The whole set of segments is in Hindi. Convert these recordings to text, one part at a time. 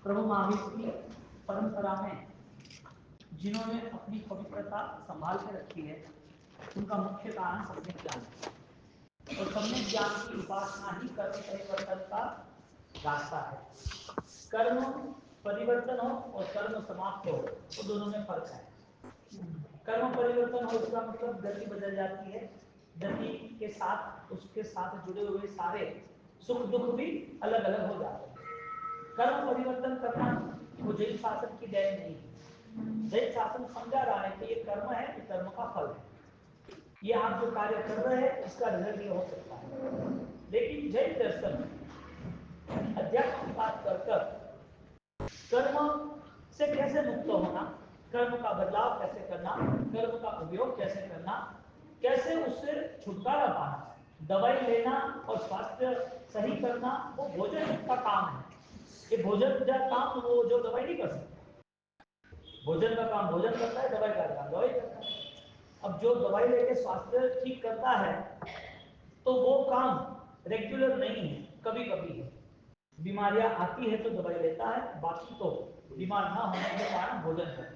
प्रभु महावीर की परंपरा में जिन्होंने अपनी पवित्रता संभाल के रखी है, उनका मुख्य कारण सबने ज्ञान है और सबने ज्ञान की उपासना ही कर्म परिवर्तन का रास्ता है। कर्म परिवर्तन हो और कर्म समाप्त हो, तो दोनों में फर्क है। कर्म परिवर्तन हो इसका मतलब गति बदल जाती है, गति के साथ उसके साथ जुड़े हुए सारे सुख दुख भी अलग अलग हो जाते हैं। कर्म परिवर्तन करना वो जैन शासन की देन नहीं है। जैन शासन समझा रहा है कि ये कर्म है, ये कर्म का फल है, ये आप जो कार्य कर रहे हैं इसका रिजल्ट ये हो सकता है। लेकिन जैन दर्शन अध्यात्म की बात कर कर्म से कैसे मुक्त होना, कर्म का बदलाव कैसे करना, कर्म का उपयोग कैसे करना, कैसे उससे छुटकारा पाना, दवाई लेना और स्वास्थ्य सही करना वो भोजन का काम है। ये भोजन का काम वो जो दवाई नहीं कर सकता। भोजन का काम भोजन करता है, दवाई का काम दवाई करता है। अब जो दवाई लेके स्वास्थ्य ठीक करता है तो वो काम रेगुलर नहीं है, कभी कभी है। बीमारियां आती है तो दवाई लेता है, बाकी तो बीमार ना होने के कारण भोजन करता है।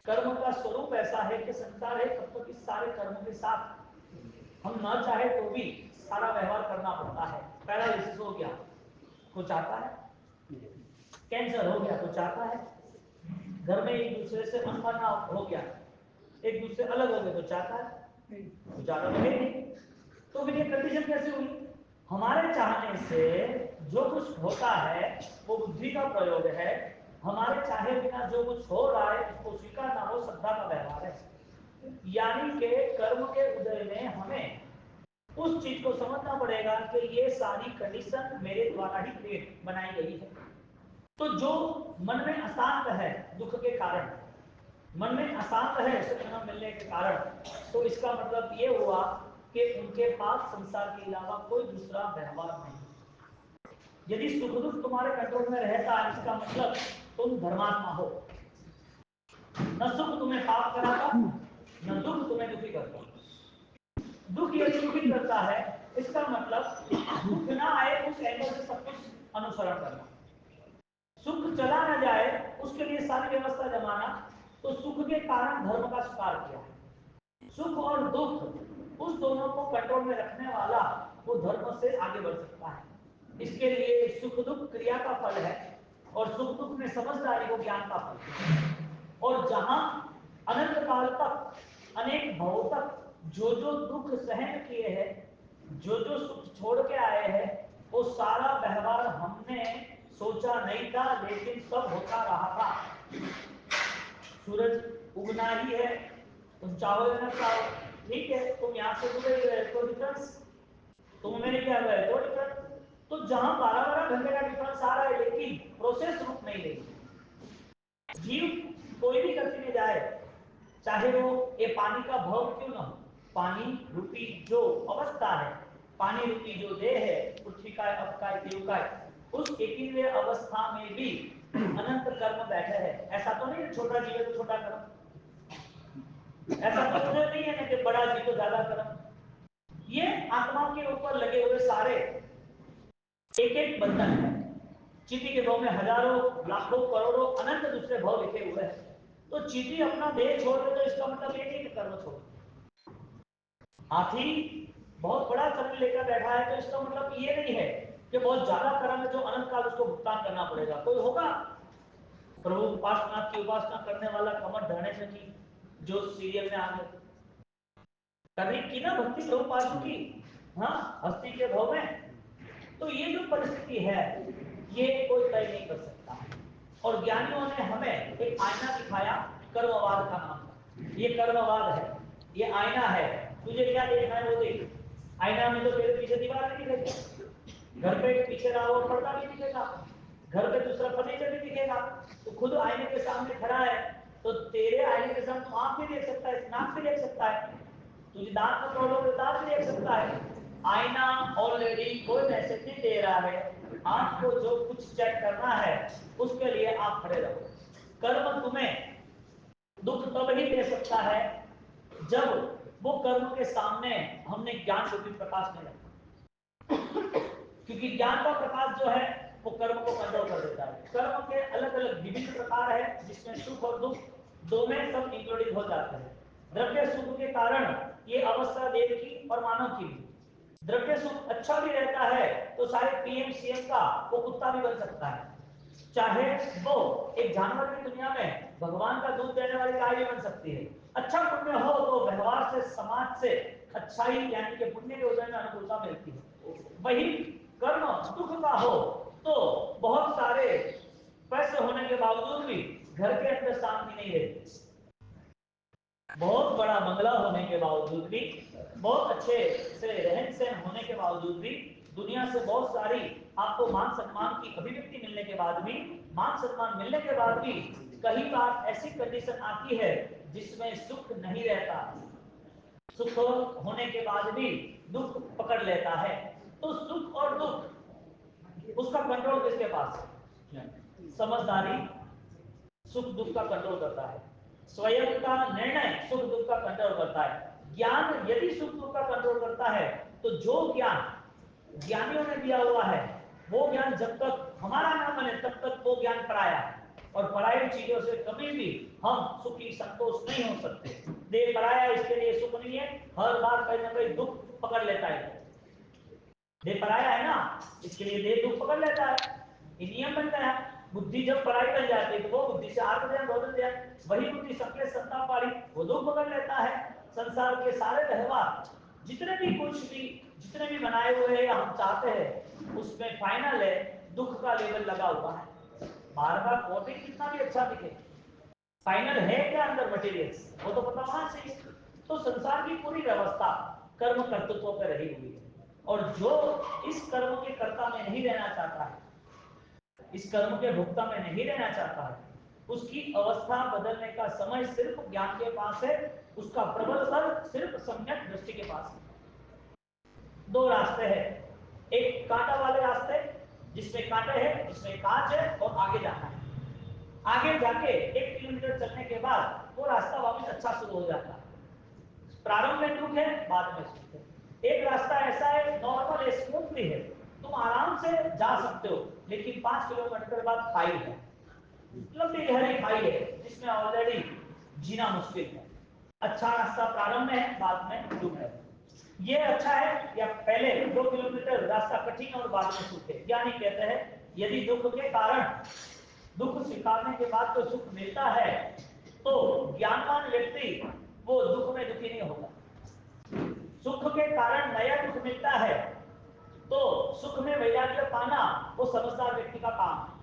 कर्म का स्वरूप ऐसा है कि संसार है तब तक इस सारे कर्मों के साथ हम ना चाहे तो भी सारा व्यवहार करना पड़ता है। पैरालिसिस हो गया तो चाहता है, कैंसर हो गया तो चाहता है, घर में एक दूसरे से अनबना हो गया, एक दूसरे अलग हो गए तो चाहता है, तो चाहता तो नहीं। तो फिर ये कंडीशन कैसे हुई? हमारे चाहने से जो कुछ होता है वो बुद्धि का प्रयोग है। हमारे चाहे बिना जो कुछ हो रहा है उसको स्वीकारना वो श्रद्धा का व्यवहार है। यानी कि कर्म के उदय में हमें उस चीज को समझना पड़ेगा कि ये सारी कंडीशन मेरे द्वारा ही क्रिएट बनाई गई है। तो जो मन में अशांत है दुख के कारण, मन में अशांत है सुख न मिलने के कारण, तो इसका मतलब ये हुआ कि उनके पास संसार के अलावा कोई दूसरा व्यवहार नहीं। यदि सुख दुख तुम्हारे कंट्रोल में रहता है इसका मतलब तुम धर्मात्मा हो। न सुख तुम्हें पाप कराता, न दुख तुम्हें दुखी करता। दुख यदि दुखी करता है इसका मतलब दुख ना आए उस एंगल से सब कुछ अनुसरण करना, सुख चला न जाए उसके लिए सारी व्यवस्था जमाना। तो सुख के कारण धर्म का स्वीकार किया। सुख और दुख उस दोनों को कंट्रोल में रखने वाला वो धर्म से आगे बढ़ सकता है। इसके लिए सुख दुख क्रिया का फल है और सुख दुख में समझदारी को ज्ञान का फल है। और जहां अनंत काल तक अनेक भवों तक जो जो दुख सहन किए हैं, जो जो सुख छोड़ के आए हैं, वो सारा व्यवहार हमने सोचा नहीं था लेकिन सब होता रहा था। सूरज उगना ही है, तुम चाहो या ना चाहो, ठीक है, तुम यहाँ से डूबे गए तो डिफरेंस, तुम मेरे क्या गए तो डिफरेंस। तो जहां 12-12 घंटे का डिफरेंस आ रहा है लेकिन प्रोसेस रुक नहीं रही। जीव कोई भी गति में जाए, चाहे वो ये पानी का भाव क्यों ना हो, पानी रूपी जो अवस्था है, पानी रूपी जो देह है, पृथ्वी का अपकाय देवकाय, उस 21वें अवस्था में भी अनंत कर्म बैठे हैं। ऐसा तो नहीं छोटा जीव है तो छोटा कर्म, ऐसा तो जरूरी नहीं है कि बड़ा जीव तो ज्यादा कर्म। ये आत्मा के ऊपर लगे हुए सारे एक एक बंधन है। चींटी के भाव में हजारों लाखों करोड़ों अनंत दूसरे भाव लिखे हुए हैं। तो चींटी अपना देह छोड़ दे तो इसका मतलब ये नहीं कि कर्म छोड़। हाथी बहुत बड़ा कर्म लेकर बैठा है तो इसका मतलब ये नहीं है कि बहुत ज्यादा कर्म है जो अनंत काल उसको भुगतान करना पड़ेगा। कोई होगा प्रभु उपासना की उपासना करने वाला कमर धरने से की जो सीरियल में आ गए करने की ना भक्ति प्रभु पासों की, हाँ हस्ती के भाव में। तो ये जो परिस्थिति है ये कोई तय नहीं कर सकता। और ज्ञानियों ने हमें एक आईना दिखाया कर्मवाद का नाम का। ये कर्मवाद है, ये आईना है, तुझे क्या देखना है वो देख। आईना में तो तेरे पीछे दीवार नहीं दिखेगी, घर पे पीछे रहा हुआ पर्दा नहीं दिखेगा, घर पे दूसरा फर्नीचर नहीं दिखेगा। तो खुद आईने के सामने खड़ा है तो तेरे आईने के सामने आंख भी देख सकता है, नाक भी देख सकता है, तुझे दांत में प्रॉब्लम है दांत भी देख सकता है। आईना ऑलरेडी कोई मैसेज नहीं दे रहा है, आपको जो कुछ चेक करना है उसके लिए आप खड़े रहो। कर्म तुम्हें दुख तब ही दे सकता है जब वो कर्म के सामने हमने ज्ञान रूपी प्रकाश नहीं रखा। क्योंकि ज्ञान का प्रकाश जो है वो कर्म को कंट्रोल कर देता है। कर्म के अलग अलग विभिन्न प्रकार है, जिसमें सुख और दुख दोनों सब इंक्लूडेड हो जाते हैं। द्रव्य सुख के कारण ये अवस्था देव की और मानव की भी। द्रव्य सुख अच्छा भी रहता है तो शायद पीएम सीएम का वो कुत्ता भी बन सकता है, चाहे वो एक जानवर की दुनिया में भगवान का दूध देने वाली गाय भी बन सकती है। अच्छा पुण्य हो तो व्यवहार से, समाज से अच्छाई यानी कि पुण्य के उदय में अनुकूलता मिलती है। वही कर्म दुख का हो तो बहुत सारे पैसे होने के बावजूद भी घर के अंदर शांति नहीं रहती, बहुत बड़ा बंगला होने के बावजूद भी, बहुत अच्छे से रहन सहन होने के बावजूद भी, दुनिया से बहुत सारी आपको मान सम्मान की अभिव्यक्ति मिलने के बाद भी, मान सम्मान मिलने के बाद भी कई बार ऐसी कंडीशन आती है जिसमें सुख नहीं रहता, सुख होने के बाद भी दुख पकड़ लेता है। तो सुख और दुख उसका कंट्रोल किसके पास है? समझदारी सुख दुख का कंट्रोल करता है, स्वयं का निर्णय सुख दुख का कंट्रोल करता है। ज्ञान यदि सुख दुख का कंट्रोल करता है तो जो ज्ञान ज्ञानियों ने दिया हुआ है वो ज्ञान जब तक हमारा ना बने तब तक वो ज्ञान पराया है, और पराई चीजों से कभी भी हम सुखी संतोष नहीं हो सकते। देह पराया इसके लिए सुख नहीं है, हर बार कहीं ना कहीं दुख पकड़ लेता है। देह पराया है ना, इसके लिए देह दुख पकड़ लेता है, ये नियम बन गया है। बुद्धि जब पराई बन जाती है तो वो बुद्धि से आर्थ ध्यान बदल दिया, वही बुद्धि सकले संताप वाली वो दुख पकड़ लेता है। संसार के सारे व्यवहार जितने भी कुछ भी जितने भी बनाए हुए हैं या हम चाहते हैं उसमें फाइनल है दुख का लेवल लगा हुआ है। बाहर का कोटिंग कितना भी अच्छा दिखे, फाइनल है क्या अंदर मटेरियल्स वो तो पता होना चाहिए। तो संसार की पूरी व्यवस्था कर्म कर्तृत्व पर रही हुई है, और जो इस कर्म के कर्ता में नहीं रहना चाहता है, इस कर्म के भोक्ता में नहीं रहना चाहता है, उसकी अवस्था बदलने का समय सिर्फ ज्ञान के पास है, उसका प्रबल बल सिर्फ सम्यक दृष्टि के पास है। दो रास्ते हैं, एक कांटा वाले रास्ते जिसमें कांटे हैं, जिसमें कांच है और आगे जाना है। आगे जाके 1 किलोमीटर चलने के बाद वो रास्ता वापस अच्छा शुरू हो जाता है। प्रारंभ में दुख है, बाद में सुख है। एक रास्ता ऐसा है नॉर्मल है, स्मूथली है, तुम आराम से जा सकते हो, लेकिन 5 किलोमीटर बाद खाई है, लंबी गहरी खाई है जिसमें ऑलरेडी जीना मुश्किल है। अच्छा रास्ता प्रारंभ में है, बाद में दुख है। ये अच्छा है या पहले 2 किलोमीटर रास्ता कठिन और बाद में सुख है? यानी कहते हैं यदि दुख के कारण दुख स्वीकारने के बाद तो सुख मिलता है तो ज्ञानवान व्यक्ति वो दुख में दुखी नहीं होगा। सुख के कारण नया दुख मिलता है तो सुख में वैराग्य पाना वो समझदार व्यक्ति का काम है।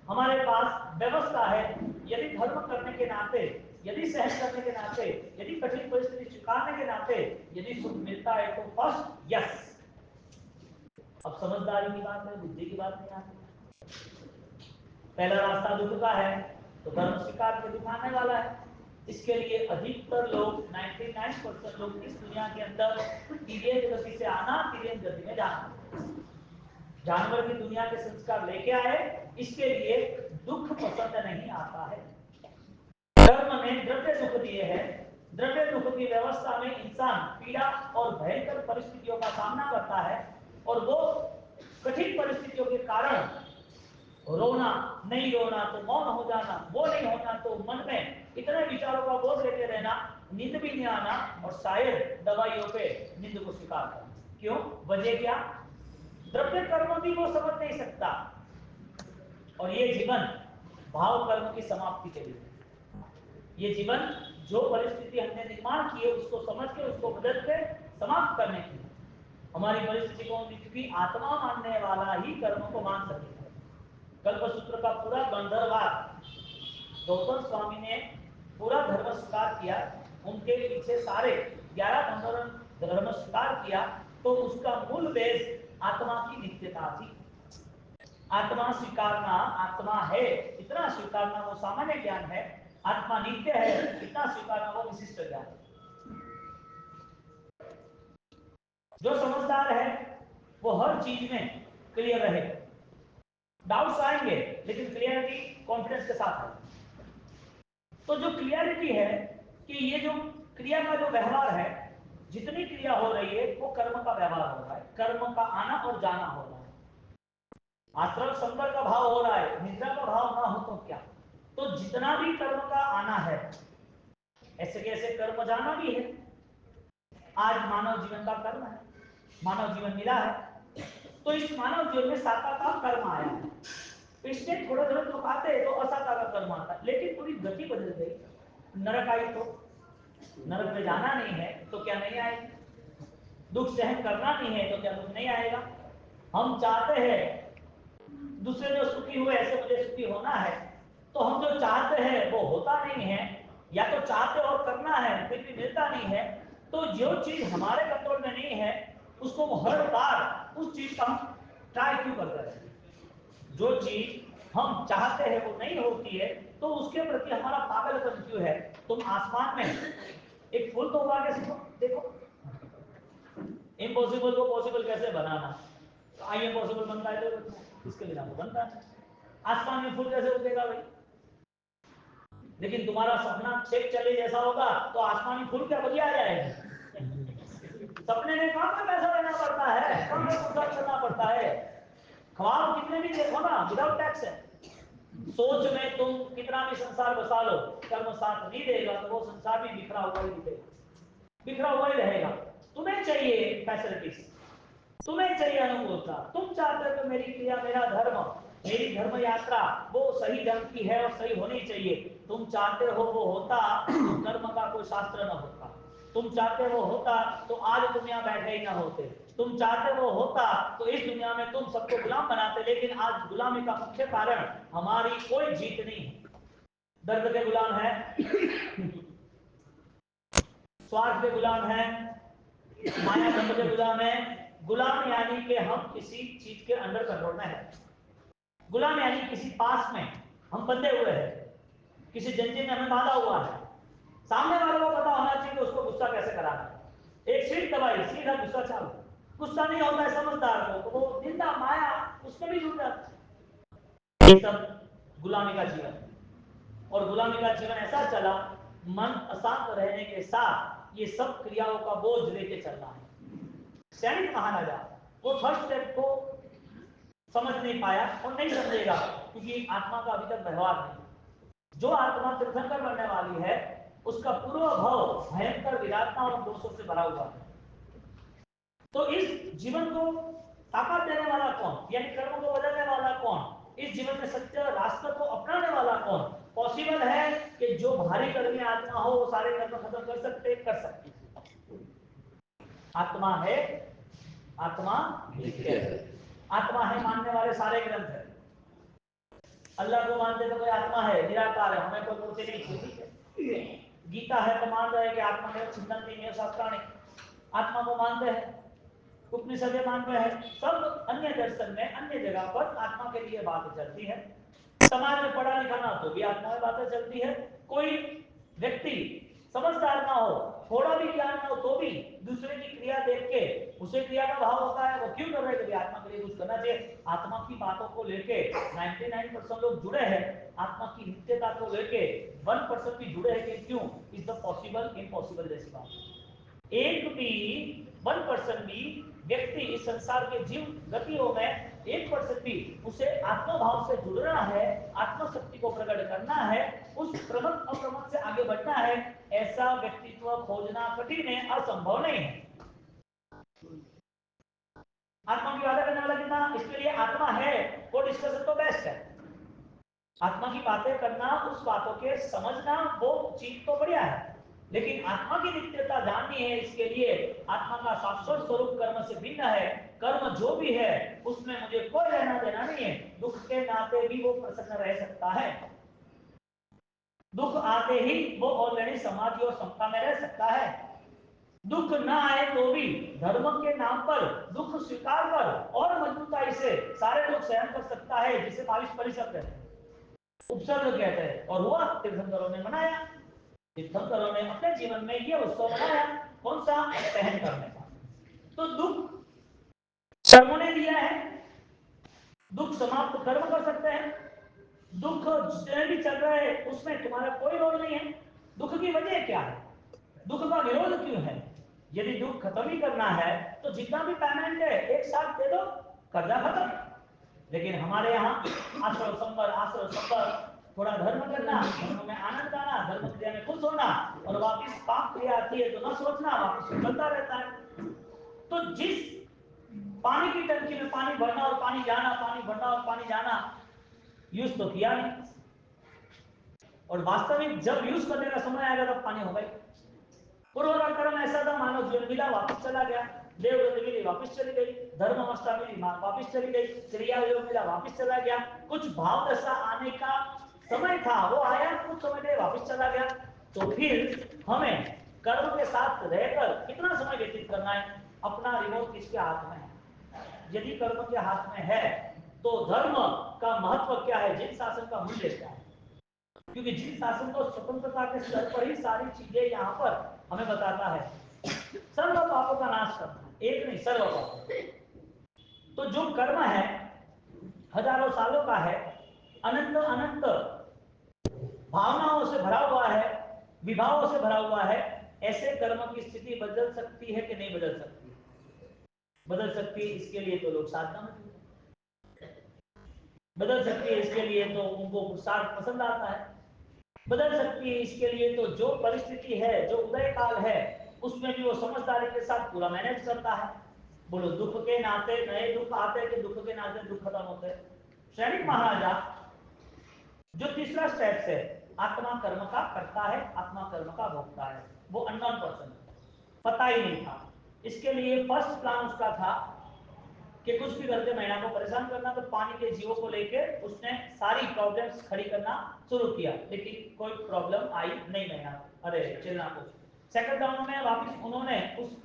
हमारे पास व्यवस्था है, यदि धर्म करने के नाते, यदि सहन करने के नाते, यदि कठिन परिस्थिति स्वीकारने के नाते यदि सुख मिलता है तो फर्स्ट यस। अब समझदारी की बात है, बुद्धि की बात नहीं आती। पहला रास्ता दुख का है तो धर्म स्वीकार के दुख आने वाला है। इसके लिए अधिकतर लोग 99% लोग इस दुनिया के अंदर तिर्यक गति से आना, तिर्यक गति में जाना, जानवर की दुनिया के संस्कार लेके आए, इसके लिए दुख पसंद नहीं आता है। कर्म ने द्रव्य दुख दिए हैं, द्रव्य दुख की व्यवस्था में इंसान पीड़ा और भयंकर परिस्थितियों का सामना करता है, और वो कठिन परिस्थितियों के कारण रोना, नहीं रोना तो मौन हो जाना, वो नहीं होना तो मन में इतने विचारों का बोझ लेते रहना, नींद भी नहीं आना, और शायद दवाइयों पे नींद को स्वीकार करना। क्यों? वजह क्या? द्रव्य कर्म भी वो समझ नहीं सकता, और ये जीवन भाव कर्म की समाप्ति के लिए, ये जीवन जो परिस्थिति हमने निर्माण की है उसको समझ के, उसको बदल के समाप्त करने की। हमारी परिस्थिति कौन सी? क्योंकि आत्मा मानने वाला ही कर्म को मान सकेगा। कल्पसूत्र का पूरा गंधर्वाद गौतम स्वामी ने पूरा धर्म स्वीकार किया, उनके पीछे सारे 11 धर्म स्वीकार किया, तो उसका मूल बेस आत्मा की नित्यता थी। आत्मा स्वीकारना, आत्मा है इतना स्वीकारना वो सामान्य ज्ञान है, आत्मा नित्य है इतना स्वीकारना वो विशिष्ट ज्ञान है। जो समझदार है वो हर चीज में क्लियर रहेगा। डाउट्स आएंगे लेकिन क्लियरिटी कॉन्फिडेंस के साथ आएगी। तो जो क्लियरिटी है कि ये जो क्रिया का जो व्यवहार है, जितनी क्रिया हो रही है वो कर्म का व्यवहार हो रहा है, कर्म का आना और जाना हो रहा है। आश्रम संबर का भाव हो रहा है, निद्रा का भाव ना हो तो क्या? तो जितना भी कर्म का आना है, ऐसे कैसे कर्म जाना भी है। आज मानव जीवन का कर्म है, मानव जीवन मिला है, तो इस मानव जीवन में साता का कर्म आया है। पिछले थोड़े थोड़े दुख आते हैं तो असाता का कर्म आता है, लेकिन पूरी गति बदल गई। नरक आई तो नरक में जाना नहीं है तो क्या नहीं आएगी? दुख सहन करना नहीं है तो क्या दुख नहीं आएगा? हम चाहते हैं दूसरे जो सुखी हुए ऐसे मुझे सुखी होना है, तो हम जो चाहते हैं वो होता नहीं है, या तो चाहते और करना है फिर भी मिलता नहीं है। तो जो चीज हमारे कंट्रोल में नहीं है उसको हर बार उस चीज का हम ट्राई क्यों करते हैं? जो चीज हम चाहते हैं वो नहीं होती है तो उसके प्रति हमारा पागलपन क्यों है? तुम आसमान में एक फूल तो उगा के देखो, इम्पॉसिबल को पॉसिबल कैसे बनाना। तो आई इम्पॉसिबल बनता है तो इसके बिना तो बनता है। आसमान में फूल कैसे उगेगा भाई? लेकिन तुम्हारा सपना चेक चले जैसा होगा तो आसमानी फूल क्या बढ़िया आ जाएगा? सपने में कहां पर पैसा देना पड़ता है, कहां पर गुजारा करना पड़ता है। ख्वाब कितने भी देखो ना, विदाउट टैक्स है। सोच में तुम कितना भी संसार बसा लो, कर्म साथ नहीं देगा तो वो संसार भी बिखरा हुआ ही दिखेगा, बिखरा हुआ ही रहेगा। तुम्हें चाहिए फैसिलिटीज, तुम्हें चाहिए अनुकूलता, तुम चाहते हो कि मेरी क्रिया, मेरा धर्म, मेरी धर्म यात्रा वो सही ढंग की है और सही होनी चाहिए। तुम चाहते हो वो होता तो कर्म का कोई शास्त्र न होता। तुम चाहते वो होता तो आज दुनिया बैठे ही ना होते। तुम चाहते वो होता तो इस दुनिया में तुम सबको गुलाम बनाते। लेकिन आज गुलामी का मुख्य कारण हमारी कोई जीत नहीं है। दर्द के गुलाम है, स्वार्थ के गुलाम है, माया धर्म के गुलाम है। गुलाम यानी कि हम किसी चीज के अंडर कंट्रोल में है। गुलाम यानी किसी पास में हम बंधे हुए हैं, किसी जंजीर में हमें बांधा हुआ है। सामने वाले को पता होना चाहिए कि उसको गुस्सा कैसे कराना है। एक सीट दबाई, सीधा गुस्सा चालू। गुस्सा नहीं होता है समझदार को तो वो निंदा माया उसमें भी जुड़ जाता है। ये सब गुलामी का जीवन, और गुलामी का जीवन ऐसा चला, मन अशांत रहने के साथ ये सब क्रियाओं का बोझ लेके चलना है। सैनिक महाराजा वो फर्स्ट स्टेप को समझ नहीं पाया और नहीं समझेगा, क्योंकि आत्मा का अभी तक व्यवहार नहीं। जो आत्मा तीर्थंकर बनने वाली है उसका पूर्व भाव भयंकर विराटता और दोषों से भरा हुआ है। तो इस जीवन को ताकत देने वाला कौन, यानी कर्म को बदलने वाला कौन, इस जीवन में सत्य रास्ते को अपनाने वाला कौन? पॉसिबल है कि जो भारी कर्मी आत्मा हो वो सारे कर्म खत्म कर सकते। आत्मा है, आत्मा नित्य है। आत्मा है मानने वाले सारे ग्रंथ है। अल्लाह को मानते तो कोई आत्मा है, निराकार है, हमें कोई मूर्ति नहीं चाहिए। गीता है तो मान रहे हैं कि आत्मा में चिंतन नहीं है, शास्त्राणी आत्मा को मानते हैं। उपनिषदें मानते हैं। सब अन्य दर्शन में अन्य जगह पर आत्मा के लिए बात चलती है। समाज में पढ़ा लिखा ना तो भी आत्मा में बातें चलती है। कोई व्यक्ति समझदार ना हो, थोड़ा भी ज्ञान ना हो तो भी दूसरे की क्रिया देख के उसे क्रिया का भाव होता है, वो क्यों कर रहे हैं? आत्मा के लिए कुछ करना चाहिए। आत्मा की बातों को लेके 99% लोग जुड़े हैं, आत्मा की नित्यता को लेके 1% भी जुड़े हैं कि क्यों? इज द पॉसिबल इम्पॉसिबल जैसी बात। एक भी 1% भी व्यक्ति इस संसार के जीव गतियों में 1% भी उसे आत्मभाव से जुड़ना है, आत्मशक्ति को प्रकट करना है, उस प्रमथ अप्रमथ से आगे बढ़ना है, ऐसा व्यक्तित्व खोजना कठिन है, असंभव नहीं है। आत्मा की बातें करने वाला कितना, इसके लिए आत्मा है वो डिस्कशन तो बेस्ट है। आत्मा की बातें करना, उस बातों के समझना, वो चीज तो बढ़िया है, लेकिन आत्मा की नित्यता जाननी है। इसके लिए आत्मा का शाश्वत स्वरूप कर्म से भिन्न है। कर्म जो भी है उसमें मुझे कोई लेना देना नहीं है। दुख के नाते भी वो प्रसन्न रह सकता है, दुख आते ही वो ऑलरेडी समाधि और समता में रह सकता है। दुख ना आए तो भी धर्म के नाम पर दुख स्वीकार कर और मजबूताई से सारे दुख सहन कर सकता है, जिसे 22% कहते हैं, उपसर्ग कहते हैं। और हुआ तीर्थंकरों ने मनाया, तीर्थंकरों ने अपने जीवन में ये उत्सव मनाया। कौन सा? सहन करने का। तो दुख कर्मों ने दिया है, दुख समाप्त कर्म कर सकते हैं। दुख जितने भी चल रहे हैं उसमें तुम्हारा कोई रोल नहीं है। दुख की वजह क्या है, दुख का विरोध क्यों है? यदि दुख खत्म ही करना है तो जितना भी पेमेंट है एक साथ दे दो, कर्जा खत्म। लेकिन हमारे यहाँ आश्रम संबर थोड़ा धर्म करना, धर्म में आनंद आना, धर्म क्रिया में खुश होना, और वापिस पाप क्रिया आती है तो न सोचना, वापिस चलता रहता है। तो जिस पानी की टंकी में पानी भरना और पानी जाना, पानी भरना और पानी जाना, यूज तो किया नहीं, और वास्तविक जब यूज करने का समय आएगा तब पानी होगा ही। पूर्व का कर्म ऐसा था, मानव जीवन मिला वापस चला गया, देवगति मिली वापस चली गई, धर्म अवस्था मिली वापस चली गई, क्रिया योग मिला वापस चला गया, कुछ भाव दशा आने का समय था वो आया, कुछ समय में वापस चला गया। तो फिर हमें कर्म के साथ रहकर कितना समय व्यतीत करना है? अपना रिमोट किसके हाथ में है? यदि कर्म के हाथ में है तो धर्म का महत्व क्या है, जिन शासन का मूल्य क्या है? क्योंकि जिन शासन को स्वतंत्रता के स्तर पर ही सारी चीजें यहाँ पर हमें बताता है, सर्व पापों का नाश करना, एक नहीं सर्व पापों। तो जो कर्म है हजारों सालों का है, अनंत अनंत भावनाओं से भरा हुआ है, विभावों से भरा हुआ है, ऐसे कर्म की स्थिति बदल सकती है कि नहीं बदल सकती? बदल सकती है। इसके लिए तो लोग साधना में बदल सकती है, इसके लिए तो उनको पुरुषार्थ पसंद आता है, बदल सकती है इसके लिए तो जो परिस्थिति है, जो उदय काल है, उसमें भी वो समझदारी के साथ पूरा मैनेज करता है। बोलो, दुख के नाते नए दुख आते कि दुख के नाते दुख खत्म होते? सैनिक महाराजा जो तीसरा स्टेप है, आत्मा कर्म का करता है, आत्मा कर्म का भोगता है, वो अननोन पर्सन, पता ही नहीं था। इसके लिए फर्स्ट प्लान उसका था कि कुछ भी करके मैना को परेशान करना, तो पानी के जीवों को लेकर उसने सारी प्रॉब्लम्स खड़ी करना शुरू किया, लेकिन कोई प्रॉब्लम आई नहीं मैना, अरे चिल्ला को। सेकंड राउंड में वापस उन्होंने उस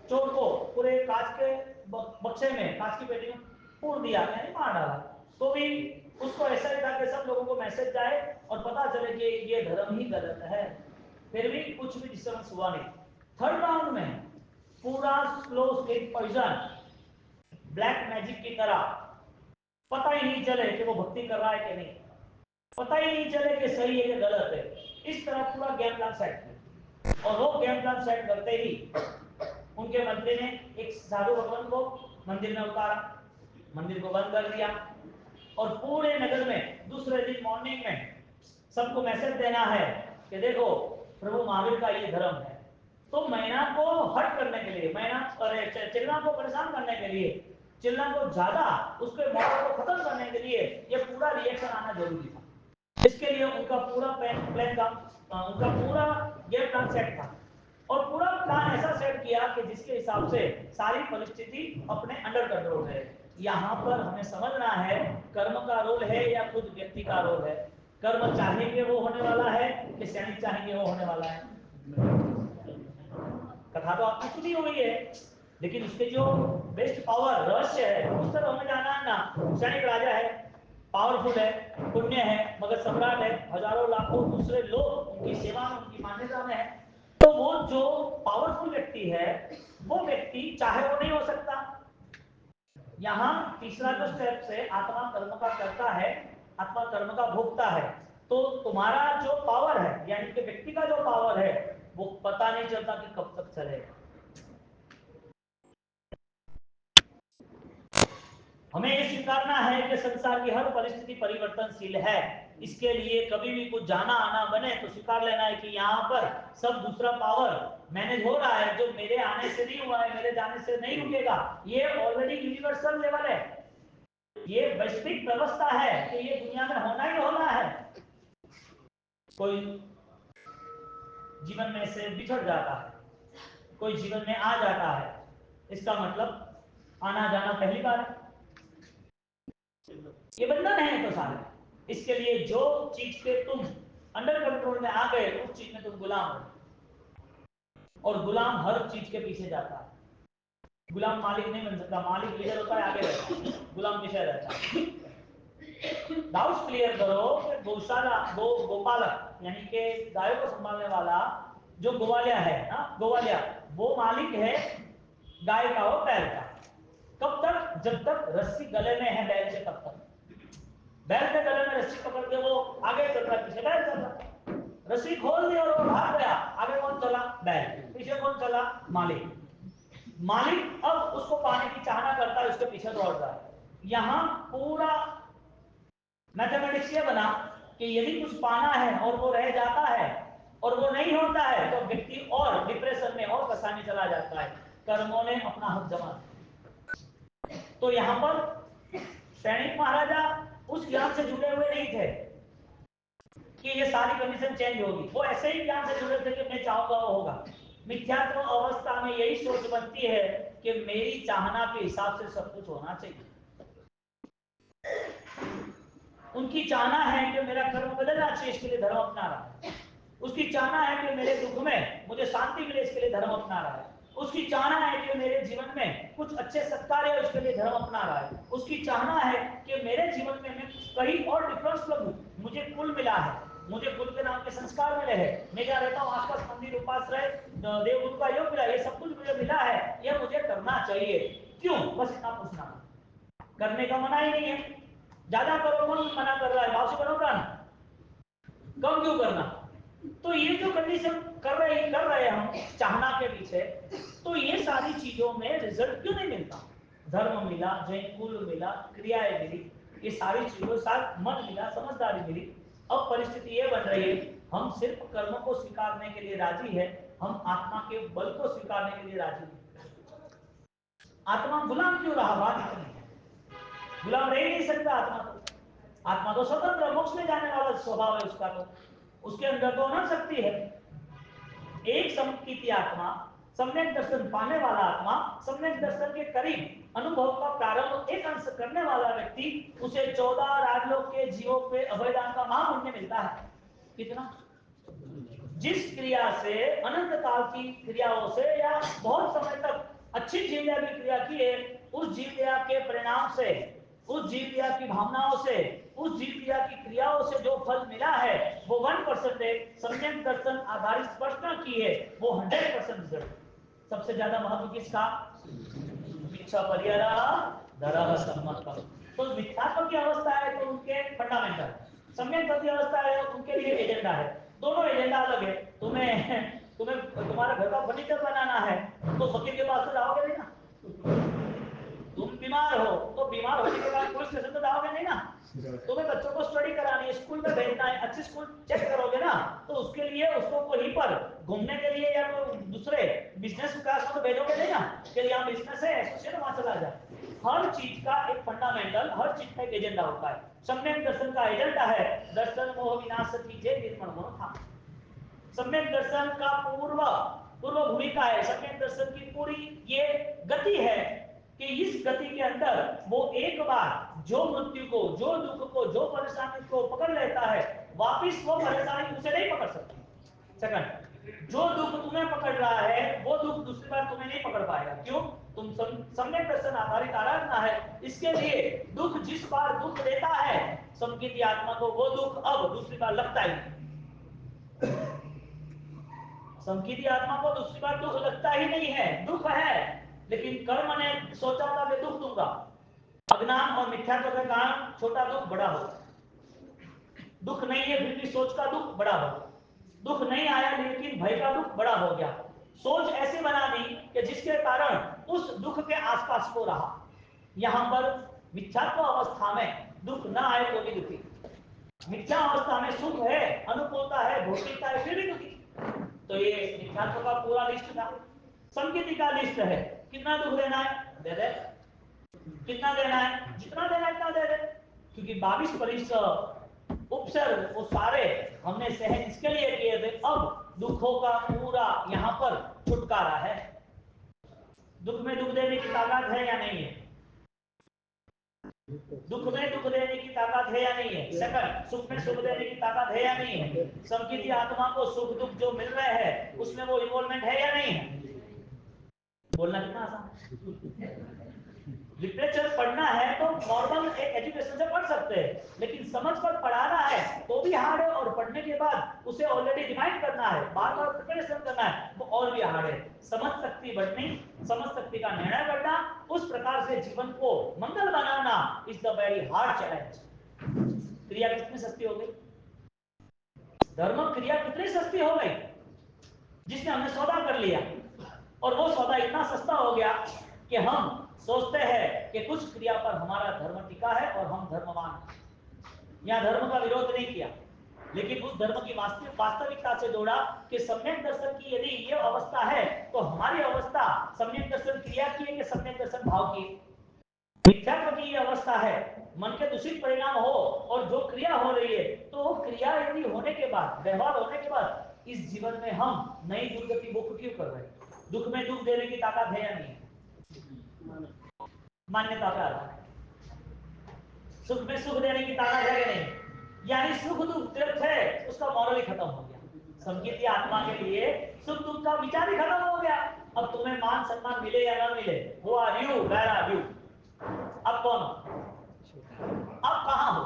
चोर को पूरे कांच के बक्से में, कांच की पेटी में फोड़ दिया, यानी मार डाला, तो भी उसको ऐसा ही था कि सब लोगों को मैसेज जाए और पता चले कि ये धर्म ही गलत है, फिर भी कुछ भी डिस्टर्बेंस हुआ नहीं। थर्ड राउंड में पूरा slow slip poison, black magic की तरह, पता ही नहीं चले कि वो भक्ति कर रहा है कि नहीं, पता ही नहीं चले कि सही है कि गलत है, इस तरह पूरा गेम प्लान सेट किया। और वो गेम प्लान सेट करते ही उनके मंत्री ने एक साधु भगवान को मंदिर में उतारा, मंदिर को बंद कर दिया, और पूरे नगर में दूसरे दिन मॉर्निंग में सबको मैसेज देना है कि देखो प्रभु महावीर का ये धर्म है। तो मैना को हट करने के लिए, मैना अरे चिल्ला को परेशान करने के लिए, चिल्ला को ज्यादा उसके मौके को खत्म करने के लिए ये पूरा रिएक्शन आना जरूरी था। इसके लिए उनका पूरा प्लान था, उनका पूरा गेम प्लान सेट था, और पूरा प्लान ऐसा सेट किया कि जिसके हिसाब से सारी परिस्थिति अपने अंडर कंट्रोल है। यहाँ पर हमें समझना है कर्म का रोल है या खुद व्यक्ति का रोल है। कर्म चाहेंगे वो होने वाला है कि सैनिक चाहेंगे वो होने वाला है? कथा तो आपने सुनी हुई है, लेकिन इसके जो बेस्ट पावर रहस्य है उस तरह हमें जाना है ना। सैनिक राजा है, पावरफुल है, पुण्य है, मगर सम्राट है, हजारों लाखों दूसरे लोग उनकी सेवा में, उनकी मान्यता में है। तो वो जो पावरफुल व्यक्ति है, वो व्यक्ति चाहे वो नहीं हो सकता। यहाँ तीसरा जो स्टेप है, आत्मा कर्म का करता है, आत्मा कर्म का भोगता है। तो तुम्हारा जो पावर है, यानी कि व्यक्ति का जो पावर है, वो पता नहीं चलता कि कब तक चलेगा। हमें ये स्वीकारना है कि संसार की हर परिस्थिति परिवर्तनशील है। इसके लिए कभी भी कुछ जाना आना बने तो स्वीकार लेना है कि यहाँ पर सब दूसरा पावर मैनेज हो रहा है, जो मेरे आने से नहीं हुआ है, मेरे जाने से नहीं रुकेगा। ये ऑलरेडी यूनिवर्सल लेवल है, ये वैश्विक व्यवस्था है कि ये दुनिया में होना ही होना है। कोई जीवन में से बिछड़ जाता है, कोई जीवन में आ जाता है, इसका मतलब आना जाना पहली बार है, ये बंधन है तो सारे। इसके लिए जो चीज के तुम अंडर कंट्रोल में आ गए, उस चीज में तुम गुलाम हो, और गुलाम हर चीज के पीछे जाता है। गुलाम मालिक नहीं बन सकता, मालिक लीडर होता है, आगे रहता है, गुलाम पीछे रहता है। डाउट्स क्लियर करो कि गौशाला, गोपालक यानी कि गायों को संभालने वाला जो गोवालिया है ना, गोवालिया वो मालिक है गाय का और बैल का। कब तक? जब तक रस्सी गले में है बैल के, तब तक। बैल के गले में रस्सी पकड़ के वो आगे चल रहा है, पीछे बैल चल रहा। रस्सी खोल दी और वो भाग गया, आगे कौन चला? बैल। पीछे कौन चला? मालिक। मालिक अब उसको पाने की चाहना करता है, उसके पीछे दौड़ रहा है। यहां पूरा मैथमेटिक्स ये बना कि यदि कुछ पाना है और वो रह जाता है और वो नहीं होता है तो व्यक्ति और डिप्रेशन में और फंसाने चला जाता है। कर्मों ने अपना हक जमा। तो यहां पर सैनिक महाराजा उस ज्ञान से जुड़े हुए नहीं थे कि ये सारी कंडीशन चेंज होगी, वो ऐसे ही ज्ञान से जुड़े थे कि मैं चाहूंगा वो होगा। मिथ्यात्व अवस्था में यही सोच बनती है कि मेरी चाहना के हिसाब से सब कुछ होना चाहिए। उनकी चाहना है कि मेरा कर्म बदलना चाहिए, इसके लिए धर्म अपना रहा है। उसकी चाहना है कि मेरे दुख में मुझे शांति मिले, इसके लिए धर्म अपना रहा है। उसकी चाहना है कि मेरे जीवन में कुछ अच्छे सत्कार है, उसके लिए धर्म अपना रहा है। उसकी चाहना है कि मेरे जीवन में मैं कहीं और डिफरेंस लगूं, मुझे कुल मिला है, मुझे कुल के नाम के संस्कार मिले हैं, मैं जहाँ रहता हूँ आसपास मंदिर उपाश्रय देवगुरु का योग मिला, ये सब कुछ मुझे मिला है, ये मुझे करना चाहिए। क्यों? बस इतना पूछना, करने का मना ही नहीं है। ज्यादा करो, कौन मना कर रहा है? भाव से करो ना, कम क्यों करना? तो ये जो कंडीशन कर रहे हम चाहना के पीछे, तो ये सारी चीजों में रिजल्ट क्यों नहीं मिलता? धर्म मिला, जैन कुल मिला, क्रियाएं मिली, ये सारी चीजों साथ मन मिला, समझदारी मिली। अब परिस्थिति ये बन रही है, हम सिर्फ कर्म को स्वीकारने के लिए राजी है, हम आत्मा के बल को स्वीकारने के लिए राजी नहीं। आत्मा गुलाम क्यों रहा? बात इतनी है, गुलाम रह नहीं सकता आत्मा तो। आत्मा तो स्वतंत्र मोक्ष में जाने वाला स्वभाव है उसका, तो उसके अंदर तो अनंत शक्ति है। एक समकीर्ति आत्मा, सम्यक दर्शन पाने वाला आत्मा, सम्यक दर्शन के करीब अनुभव का प्रारंभ एक अंश करने वाला व्यक्ति, उसे 14 राजलोक के जीवों पे अभयदान का महापुण्य मिलता है। कितना? जिस क्रिया से अनंत काल की क्रियाओं से या बहुत समय तक अच्छी जीवया की क्रिया की है, उस जीवया के परिणाम से, उस जीवया की भावनाओं से, उस जीवया की क्रियाओं से जो फल मिला है वो 1% है। सम्यक दर्शन आधारित प्रश्न की है वो 100% रिजल्ट। सबसे ज्यादा महत्व किसका? इच्छा परिहरः सम्मतम। तो मिथ्यात्व की अवस्था है तो उनके फंडामेंटल, सम्यक गति अवस्था है उनके लिए एजेंडा है। दोनों एजेंडा अलग है। तुम्हें तुम्हें तुम्हारा घर का फर्नीचर बनाना है तो फकीर के पास तो जाओगे नहीं ना। तुम बीमार हो तो बीमार होने के बाद पुलिस स्टेशन तो जाओगे नहीं ना। तुम्हें बच्चों को स्टडी करानी है, स्कूल में भेजना है, अच्छी स्कूल चेक करोगे ना, तो उसके लिए उसको वहीं पर घूमने के लिए या तो दूसरे बिजनेस क्लास में तो भेजोगे नहीं ना कि यहाँ बिजनेस है एसोसिएट वहां चला जा। हर चीज का एक फंडामेंटल, हर चीज का एक एजेंडा होता है। सम्यक दर्शन का एजेंडा है दर्शन मोह विनाश कीजिए निर्मल मनोधाम। सम्यक दर्शन का पूर्व भूमिका है, सम्यक दर्शन की पूरी ये गति है कि इस गति के अंदर वो एक बार जो मृत्यु को, जो दुख को, जो परेशानी को पकड़ लेता है, वापिस वो परेशानी उसे नहीं पकड़ सकती। सेकंड, जो दुख तुम्हें पकड़ रहा है वो दुख दूसरी बार तुम्हें नहीं पकड़ पाएगा। क्यों? तुम सम्यक दर्शन आधारित आराधना है, इसके लिए दुख जिस बार दुख देता है समकीर्ति आत्मा को, वो दुख अब दूसरी बार लगता ही नहीं। समकीर्ति आत्मा को दूसरी बार दुख लगता ही नहीं है। दुख है लेकिन कर्म ने सोचा था कि दुख दूंगा, अज्ञान और मिथ्यात्व के कारण छोटा दुख बड़ा होगा। दुख नहीं है फिर भी सोच का दुख बड़ा हो गया। दुख नहीं आया लेकिन भय का दुख बड़ा हो गया। सोच ऐसी बना दी कि जिसके कारण उस दुख के आसपास को रहा। यहां पर मिथ्यात्व अवस्था में दुख ना आए तो भी दुखी, मिथ्या अवस्था में सुख है, अनुकूलता है, भौतिकता है, फिर भी दुखी। तो ये मिथ्यात्व का पूरा लिस्ट था। संकेती का लिस्ट है, कितना दुख देना है दे दे, कितना देना है जितना देना है इतना दे दे। क्योंकि 22 परिश्रम उपसर्ग वो सारे हमने सहन इसके लिए किए थे। अब दुखों का पूरा यहाँ पर छुटकारा है। दुख में दुख देने की ताकत है या नहीं है? दुख में दुख देने की ताकत है या नहीं है? सेकंड, सुख में सुख देने की ताकत है या नहीं है? समकीर्ति आत्मा को सुख दुख जो मिल रहे हैं उसमें वो इन्वॉल्वमेंट है या नहीं है? बोलना कितना आसान। लिटरेचर पढ़ना है तो नॉर्मल एक एजुकेशन से पढ़ सकते हैं, लेकिन समझ कर पढ़ाना है तो भी हार्ड है, और पढ़ने के बाद उसे ऑलरेडी रिमाइंड करना है, बार बार प्रिपरेशन करना है, वो और भी हार्ड है। समझ शक्ति बढ़नी, समझ शक्ति का निर्णय करना, उस प्रकार से जीवन को मंगल बनाना is the very hard challenge. क्रिया कितनी सस्ती हो गई, धर्म क्रिया कितनी सस्ती हो गई, जिसने हमने सौदा कर लिया। और वो सौदा इतना सस्ता हो गया कि हम सोचते हैं कि कुछ क्रिया पर हमारा धर्म टिका है और हम धर्मवान हैं। यहाँ धर्म का विरोध नहीं किया, लेकिन उस धर्म की वास्तविकता से जोड़ा कि सम्यक दर्शन की यदि ये अवस्था है तो हमारी अवस्था सम्यक दर्शन क्रिया की है कि सम्यक दर्शन भाव की। मिथ्यात्व की ये अवस्था है, मन के दूषित परिणाम हो और जो क्रिया हो रही है, तो वो क्रिया यदि होने के बाद, व्यवहार होने के बाद इस जीवन में हम नई दुर्गति मुक्त क्यों कर रहे हैं? दुख में दुख देने की ताकत है या नहीं? मान्यता पे आधार है। सुख में सुख देने की ताकत है कि नहीं? यानी सुख दुख तीर्थ है, उसका मॉडल ही खत्म हो गया। संकीर्ति आत्मा के लिए सुख दुख का विचार ही खत्म हो गया। अब तुम्हें मान सम्मान मिले या ना मिले, वो are you, where are you? अब कौन हो? अब कहां हो?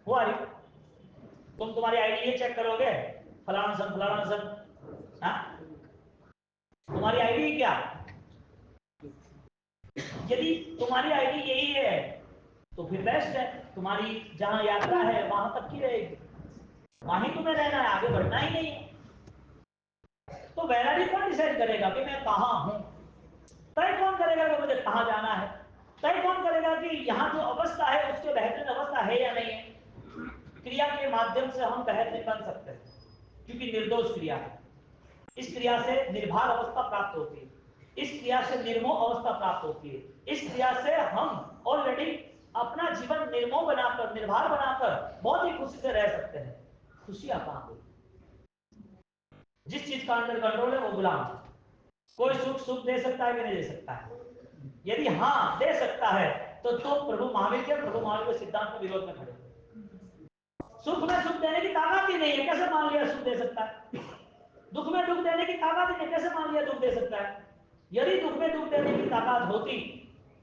वो आर यू? तुम तुम्हारी आईडी ये चेक करोगे, फलाना सन, हाँ? तुम्हारी आईडी क्या? यदि तुम्हारी आईडी यही है तो फिर बेस्ट है, तुम्हारी जहां यात्रा है वहां तक की रहेगी, वहीं तुम्हें रहना है, आगे बढ़ना ही नहीं है। तो वैरागी कौन डिसाइड करेगा कि मैं कहां हूं? तय कौन करेगा कि मुझे कहां जाना है? तय कौन करेगा कि यहाँ जो अवस्था है उसके बेहतरीन अवस्था है या नहीं है? क्रिया के माध्यम से हम बेहतरीन बन सकते हैं, क्योंकि निर्दोष क्रिया है। इस क्रिया से निर्भर अवस्था प्राप्त होती है, इस क्रिया से निर्मोह अवस्था प्राप्त होती है, इस क्रिया से हम ऑलरेडी अपना जीवन निर्मोह बनाकर, निर्भर बनाकर बहुत ही खुशी से रह सकते हैं। खुशियां कहां गई? जिस चीज का अंडर कंट्रोल है वो गुलाम है। कोई सुख सुख दे सकता है कि नहीं दे सकता है? यदि हाँ दे सकता है तो प्रभु महावीर के सिद्धांत के विरोध में खड़े। सुख में सुख देने की ताकत ही नहीं है, कैसे मान लिया सुख दे सकता है? दुख में दुख देने की ताकत ही नहीं, कैसे मान लिया दुख दे सकता है? यदि दुख में दुख देने की ताकत होती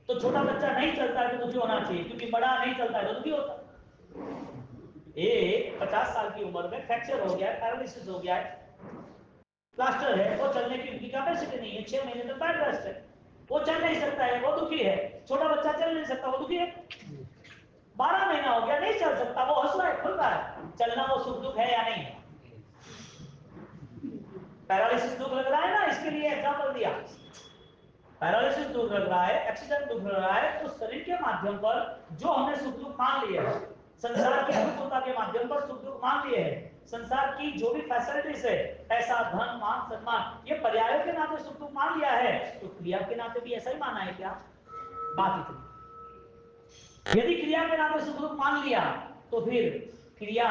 तो छोटा बच्चा नहीं चलता है तो दुखी होना चाहिए, क्योंकि बड़ा नहीं चलता है तो दुखी होता। एक 50 साल की उम्र में फ्रैक्चर हो गया है, पैरालिसिस हो गया है, प्लास्टर है, वो चलने की उनकी कैपेसिटी नहीं है, 6 महीने तक बेड रेस्ट है, वो चल नहीं सकता है, वो दुखी है। छोटा बच्चा चल नहीं सकता, वो दुखी है। 12 महीना हो गया नहीं चल सकता, वो हंस रहा है, खुल रहा है। चलना वो सुख दुख है या नहीं? पैरालिसिस दुख लग रहा है ना, इसके लिए एग्जांपल दिया। पैरालिसिस दुख लग रहा है, एक्सीडेंट दुख लग रहा है, तो शरीर के माध्यम पर जो हमने सुख दुख मान लिए है, संसार की अनुकूलता के माध्यम पर सुख दुख मान लिए हैं, संसार की जो भी फैसिलिटीज है, पैसा धन मान सम्मान, ये पर्यायों के नाते सुख दुख मान लिया है, तो क्रिया के नाते भी ऐसा ही माना है क्या? बात इतनी। यदि क्रिया के नाते सुख दुख मान लिया तो फिर क्रिया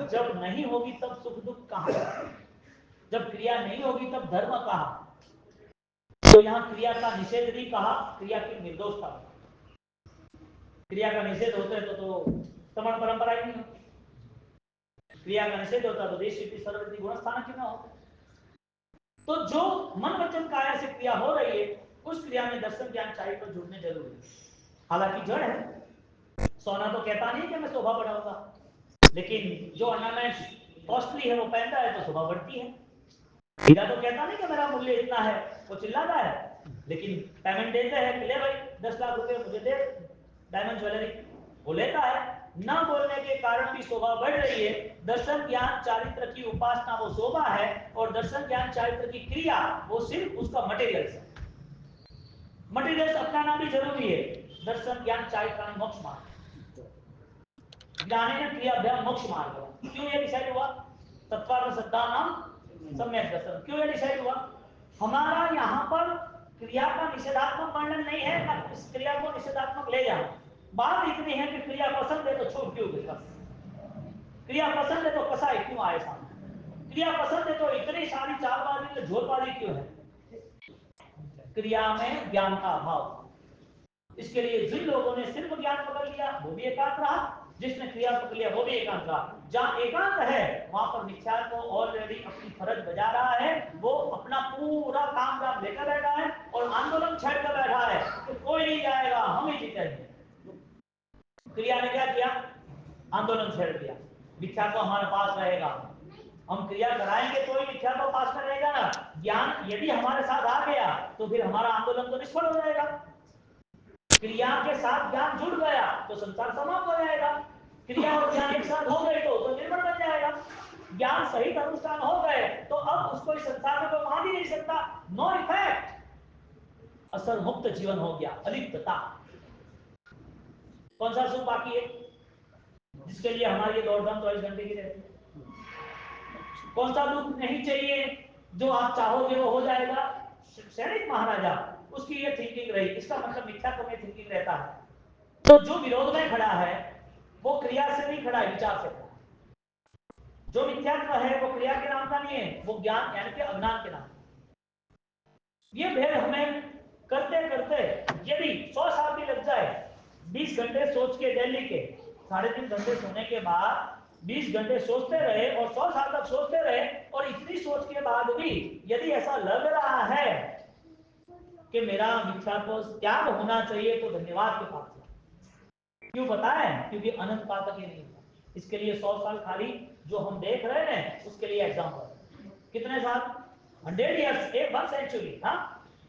जब नहीं होगी तब सुख दुख कहां? जब क्रिया नहीं होगी तब धर्म कहां? तो यहां क्रिया का निषेध नहीं कहा, क्रिया की निर्दोषता। क्रिया का निषेध होता है तो समान परंपरा ही नहीं होती। क्रिया का निषेध होता तो देश की सर्वृद्धि गुणस्थान क्यों ना हो? तो जो मन वचन काया से क्रिया हो रही है, उस क्रिया में दर्शन ज्ञान चाहिए पर जुड़ने जरूरी है। हालांकि जड़ है, सोना तो कहता नहीं कि मैं शोभा बढ़ाऊंगा, लेकिन जो ऑर्नामेंट कॉस्टली है वो पहनता है तो शोभा बढ़ती है। हीरा तो कहता नहीं कि मेरा मूल्य इतना है, वो चिल्लाता है, लेकिन पेमेंट देते हैं कि ले भाई 10 लाख रुपए मुझे दे डायमंड ज्वेलरी, वो लेता है। न बोलने के कारण भी शोभा बढ़ रही है। दर्शन ज्ञान चारित्र की उपासना वो शोभा है, और दर्शन ज्ञान चारित्र की क्रिया वो सिर्फ उसका मटेरियल है। मटेरियल अपनाना भी जरूरी है। दर्शन ज्ञान चारित्र मोक्ष मार्ग, ज्ञाने न क्रियाभ्याम मोक्ष मार्ग। क्यों ये डिसाइड हुआ? तत्वार्थ सिद्धांत सम्यक दर्शन क्यों ये डिसाइड हुआ? हमारा यहाँ पर क्रिया का निषेधात्मक वर्णन नहीं है, ना इस क्रिया को निषेधात्मक ले जाओ। बात इतनी है कि क्रिया पसंद है तो छूट क्यों गई? बस क्रिया पसंद है तो कसाई क्यों आए सामने? क्रिया पसंद है तो इतनी सारी चालबाजी, झोलबाजी क्यों है? क्रिया में ज्ञान का अभाव। इसके लिए जिन लोगों ने सिर्फ ज्ञान पकड़ लिया वो भी एकांत रहा, जिसने क्रिया पकड़ लिया वो भी एकांत रहा। जहां एकांत है वहां पर मिथ्या को ऑलरेडी अपनी फर्ज बजा रहा है, वो अपना पूरा काम धाम लेकर बैठा है और आंदोलन छेड़ कर बैठा है कि कोई नहीं जाएगा, हम ही जीतेंगे। क्रिया ने क्या किया? आंदोलन छेड़ दिया, मिथ्या को हमारे पास रहेगा, हम क्रिया कराएंगे तो ही मिथ्या को पास करेगा ना। ज्ञान यदि हमारे साथ आ गया तो फिर हमारा आंदोलन तो निष्फल हो जाएगा। क्रिया के साथ ज्ञान जुड़ गया तो संसार समाप्त हो जाएगा। क्रिया और ज्ञान एक साथ हो गए तो निर्मल बन जाएगा। ज्ञान सहित अनुष्ठान हो गए तो अब उसको इस संसार में कोई मान ही नहीं सकता। No effect. असल मुक्त जीवन हो गया, अलिप्तता। कौन सा सुख बाकी है जिसके लिए हमारी दौड़-धाम 24 घंटे की रहती है? कौन सा दुख नहीं चाहिए जो आप चाहोगे वो हो जाएगा? सैनिक महाराजा उसकी ये थिंकिंग रही, इसका मतलब मिथ्यात्व में थिंकिंग रहता है। तो जो विरोध में खड़ा है वो क्रिया से नहीं खड़ा है, विचार से खड़ा है। जो मिथ्यात्व है वो क्रिया के नाम का नहीं है, वो ज्ञान यानी कि अज्ञान के नाम। ये भेद हमें करते करते यदि 100 साल भी लग जाए, 20 घंटे सोच के दिल्ली के 3.5 घंटे सोने के बाद 20 घंटे सोचते रहे और 100 साल तक सोचते रहे, और इतनी सोच के बाद भी यदि ऐसा लग रहा है कि मेरा मिथ्यात्व त्याग होना चाहिए, तो धन्यवाद के पास। क्यों पता है? क्योंकि अनंत काल तक ये नहीं होता। इसके लिए 100 साल खाली जो हम देख रहे हैं उसके लिए एग्जाम्पल। कितने साल? 100 ईयर्स, एक 1 सेंचुरी। हाँ,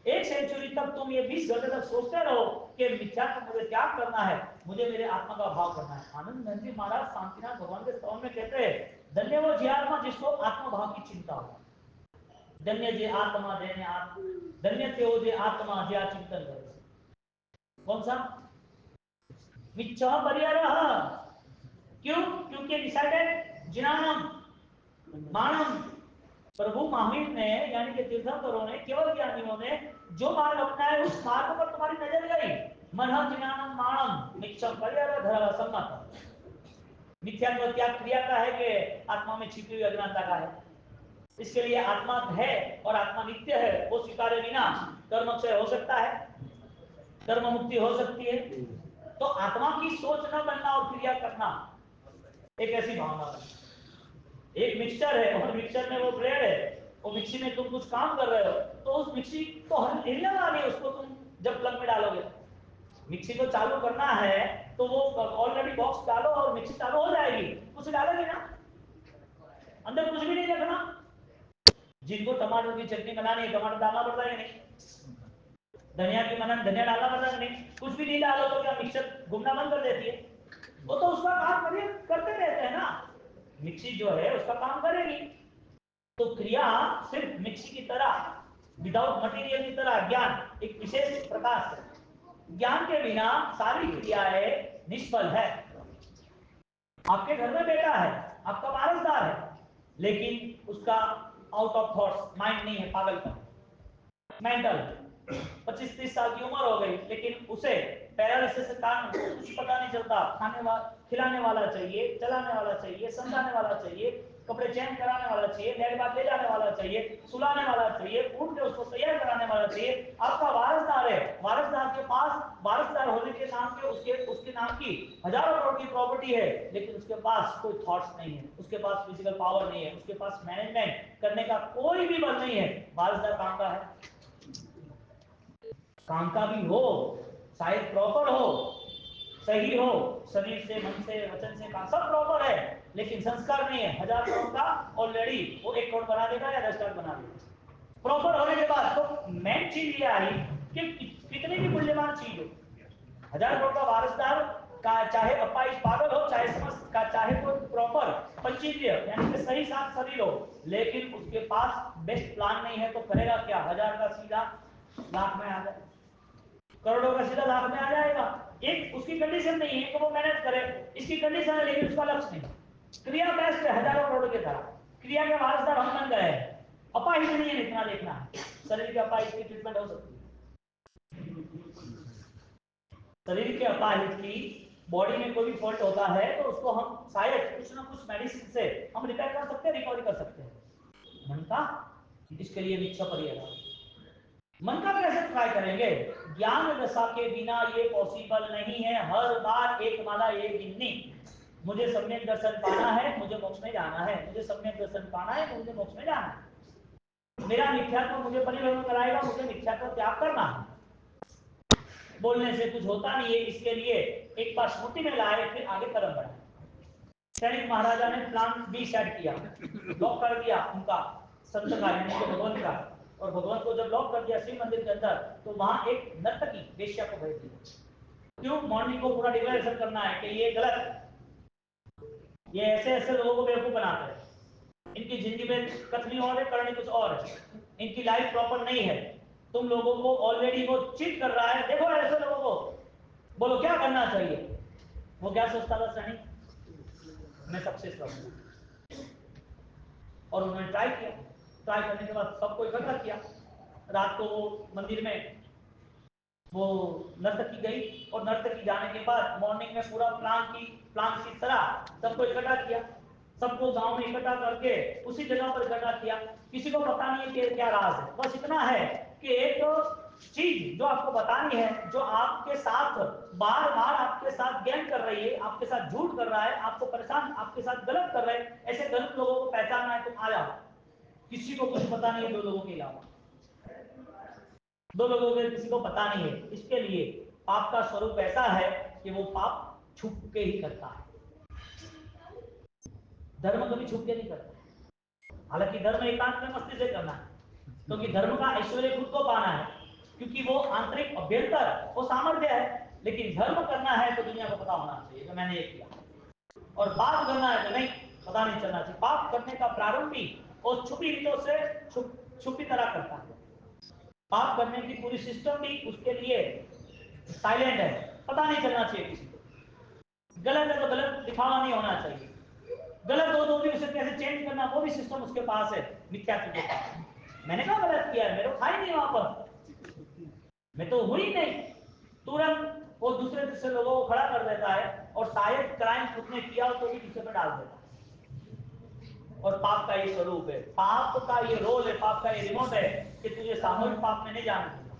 1 सेंचुरी तक तुम ये 20 घंटे तक सोचते रहो कि मिथ्यात्व मुझे त्याग करना है, मुझे मेरे आत्मा का भाव करना है। आनंद जी महाराज शांतिनाथ भगवान के स्तवन में कहते हैं, धन्य वो जीवात्मा जिसको आत्मा भाव की चिंता हो। धन्य जे आत्मा देने आत्मा, धन्य त्यो जे आत्मा जे चिंतन करे। कौन सा? मिच्छा परिहरः। क्यों? क्योंकि डिसाइडेड जिनानम मानम। प्रभु महावीर ने यानी कि तीर्थंकरों ने, केवल ज्ञानियों ने जो मार्ग अपनाया उस मार्ग पर तुम्हारी नजर गई। मनः जिनानम मानम मिच्छा परिहरः सम्मत। मिथ्यात्व त्याग क्रिया का है कि आत्मा में छिपी हुई अज्ञानता का है। इसके लिए आत्मा है और आत्मा नित्य है, वो स्वीकारे बिना कर्म क्षय हो सकता है, कर्म मुक्ति हो सकती है। तो आत्मा की सोच न बनना और क्रिया करना एक ऐसी भावना है। एक मिक्सचर है और मिक्सचर में वो ब्रेड है, वो मिक्सी में तुम कुछ काम कर रहे हो तो उस मिक्सी तो हर हिलने वाली है, उसको तुम जब प्लग में डालोगे, मिक्सी को चालू करना है तो वो ऑलरेडी बॉक्स डालो और मिक्सी चालू हो जाएगी। कुछ डालोगे ना, अंदर कुछ भी नहीं रखना। जिनको टमाटर की चटनी बनानी है टमाटर डालना पड़ता है नहीं, धनिया की मनन धनिया डालना पड़ता है नहीं, कुछ भी नहीं डालो तो क्या मिक्सर घूमना बंद कर देती है? वो तो उसका काम करते रहते हैं ना, मिक्सी जो है उसका काम करेगी। तो क्रिया सिर्फ मिक्सी की तरह, विदाउट मटेरियल की तरह ज्ञान एक विशेष प्रकाश है। ज्ञान के बिना सारी क्रियाएं निष्फल है। आपके घर में बेटा है, आपका वारसदार है, लेकिन उसका आउट ऑफ थॉट्स माइंड नहीं है, पागल का मेंटल। 25-30 साल की उम्र हो गई, लेकिन उसे पैरालिसिस के कारण कुछ पता नहीं चलता। खिलाने वाला चाहिए, चलाने वाला चाहिए, समझाने वाला चाहिए, कपड़े चेंज कराने वाला चाहिए, नेट बात ले जाने वाला चाहिए, सुलाने वाला चाहिए, उठ के उसको तैयार कराने वाला चाहिए। आपका वारसदार है, वारसदार के पास वारसदार होने के नाम के उसके नाम की हजारों करोड़ की प्रॉपर्टी है, लेकिन उसके पास कोई थॉट्स नहीं है, उसके पास फिजिकल पावर नहीं है, उसके पास मैनेजमेंट करने का कोई भी बल नहीं है। वारसदार काम का है, काम का भी हो, शायद प्रॉपर हो, सही हो, शरीर से, मन से, वचन से, काम सब प्रॉपर है, लेकिन संस्कार नहीं है। 1000 करोड़ का ऑलरेडी वो 1 करोड़ बना देगा या 10 लाख बना देगा। प्रॉपर होने के बाद तो मेन चीज ये आई कि कितने की मूल्यवान चीज हो। 1000 करोड़ का वारसदार का चाहे अपाइज पागल हो, चाहे समस्त का, चाहे कोई प्रॉपर पंचीय यानी कि सही साथ शरीर हो, लेकिन उसके पास बेस्ट प्लान नहीं है, तो करेगा क्या? 1000 का सीधा लाख में आ जाए, करोड़ों का सीधा लाख में आ जाएगा। एक उसकी कंडीशन नहीं है कि वो मेहनत करे, इसकी कंडीशन है लेकिन उसका लक्ष्य नहीं। क्रिया बेस्ट है हजारों करोड़ की तरह, क्रिया के वारसदार हम बन गए। अपाहिज नहीं है, इतना देखना है। शरीर के अपाहिज की ट्रीटमेंट हो सकती है। शरीर के अपाहिज की बॉडी में कोई भी फॉल्ट होता है तो उसको हम शायद कुछ ना कुछ मेडिसिन से हम रिपेयर कर सकते हैं, रिकवरी कर सकते हैं। मन का इसके लिए निश्चय परिहर, मन का कैसे ट्राई करेंगे? ज्ञान दशा के बिना ये पॉसिबल नहीं है। हर बार एक माला एक गिननी, मुझे सम्यक दर्शन पाना है, मुझे मोक्ष में जाना है, मुझे सम्यक दर्शन पाना है, मुझे मोक्ष में जाना है। मेरा मिथ्यात्व मुझे परिवर्तन कराएगा, मुझे मिथ्यात्व त्याग करना है। बोलने से कुछ होता नहीं है, इसके लिए एक बार स्मृति में लाए, फिर आगे कदम बढ़ाए। सैनिक महाराजा ने प्लान बी सेट किया, लॉक कर दिया उनका संत का यानी कि भगवान का, और भगवान को जब लॉक कर दिया शिव मंदिर के अंदर, तो वहां एक नर्तकी वेश्या को भेज दिया। क्यों? मॉर्निंग को पूरा डिक्लेरेशन करना है कि ये गलत है, ये ऐसे ऐसे लोगों को बेवकूफ बनाते हैं, इनकी जिंदगी में कथनी और है, करनी कुछ और है, इनकी लाइफ प्रॉपर नहीं है। तुम लोगों को ऑलरेडी वो चीट कर रहा है। देखो ऐसे लोगों को बोलो क्या करना चाहिए, वो क्या सोचता था, सनी मैं सक्सेस रहूंगा। और उन्होंने ट्राई किया, ट्राई करने के बाद सबको इकट्ठा किया। रात को वो मंदिर में वो नर्तकी गई और नर्तकी जाने के बाद मॉर्निंग में पूरा प्लान की तरह सबको इकट्ठा किया। सबको गांव में इकट्ठा करके उसी जगह पर इकट्ठा किया। किसी को पता नहीं है कि क्या राज है, बस इतना है कि एक चीज जो आपको बतानी है, जो आपके साथ बार बार आपके साथ गेम कर रही है, आपके साथ झूठ कर रहा है, आपको परेशान, आपके साथ गलत कर रहे हैं, ऐसे गलत लोगों को पहचानना है, तुम आ जाओ। किसी को कुछ पता नहीं है, दो लोगों के अलावा, दो लोगों के किसी को पता नहीं है। इसके लिए पाप का स्वरूप ऐसा है कि वो पाप छुप के ही करता है, धर्म कभी छुप के नहीं करता। हालांकि धर्म एकांत में मस्ती से करना है, क्योंकि धर्म का ऐश्वर्य खुद को पाना है, क्योंकि वो आंतरिक अभ्यंतर वो सामर्थ्य है। लेकिन धर्म करना है तो दुनिया को पता होना चाहिए कि मैंने ये किया, और पाप करना है तो नहीं, पता नहीं चलना चाहिए। पाप करने का प्रारंभी और छुपी रीतों से छुपी तरह करता है। पाप करने की पूरी सिस्टम भी उसके लिए साइलेंट है, पता नहीं चलना चाहिए किसी को। गलत है तो गलत दिखावा नहीं होना चाहिए, गलत हो तो भी उसे कैसे चेंज करना वो भी सिस्टम उसके पास है, मिथ्यात्व के पास। मैंने कहा गलत किया है, मेरे को था ही नहीं वहां पर, मैं तो हुई नहीं। तुरंत वो दूसरे दूसरे लोगों को खड़ा कर देता है, और शायद क्राइम खुद ने किया हो तो भी दूसरे पे डाल देता है। और पाप का ये स्वरूप है, पाप का ये रोल है, पाप का ये रिमोट है कि तुझे सामूहिक पाप में नहीं जाने दूंगा।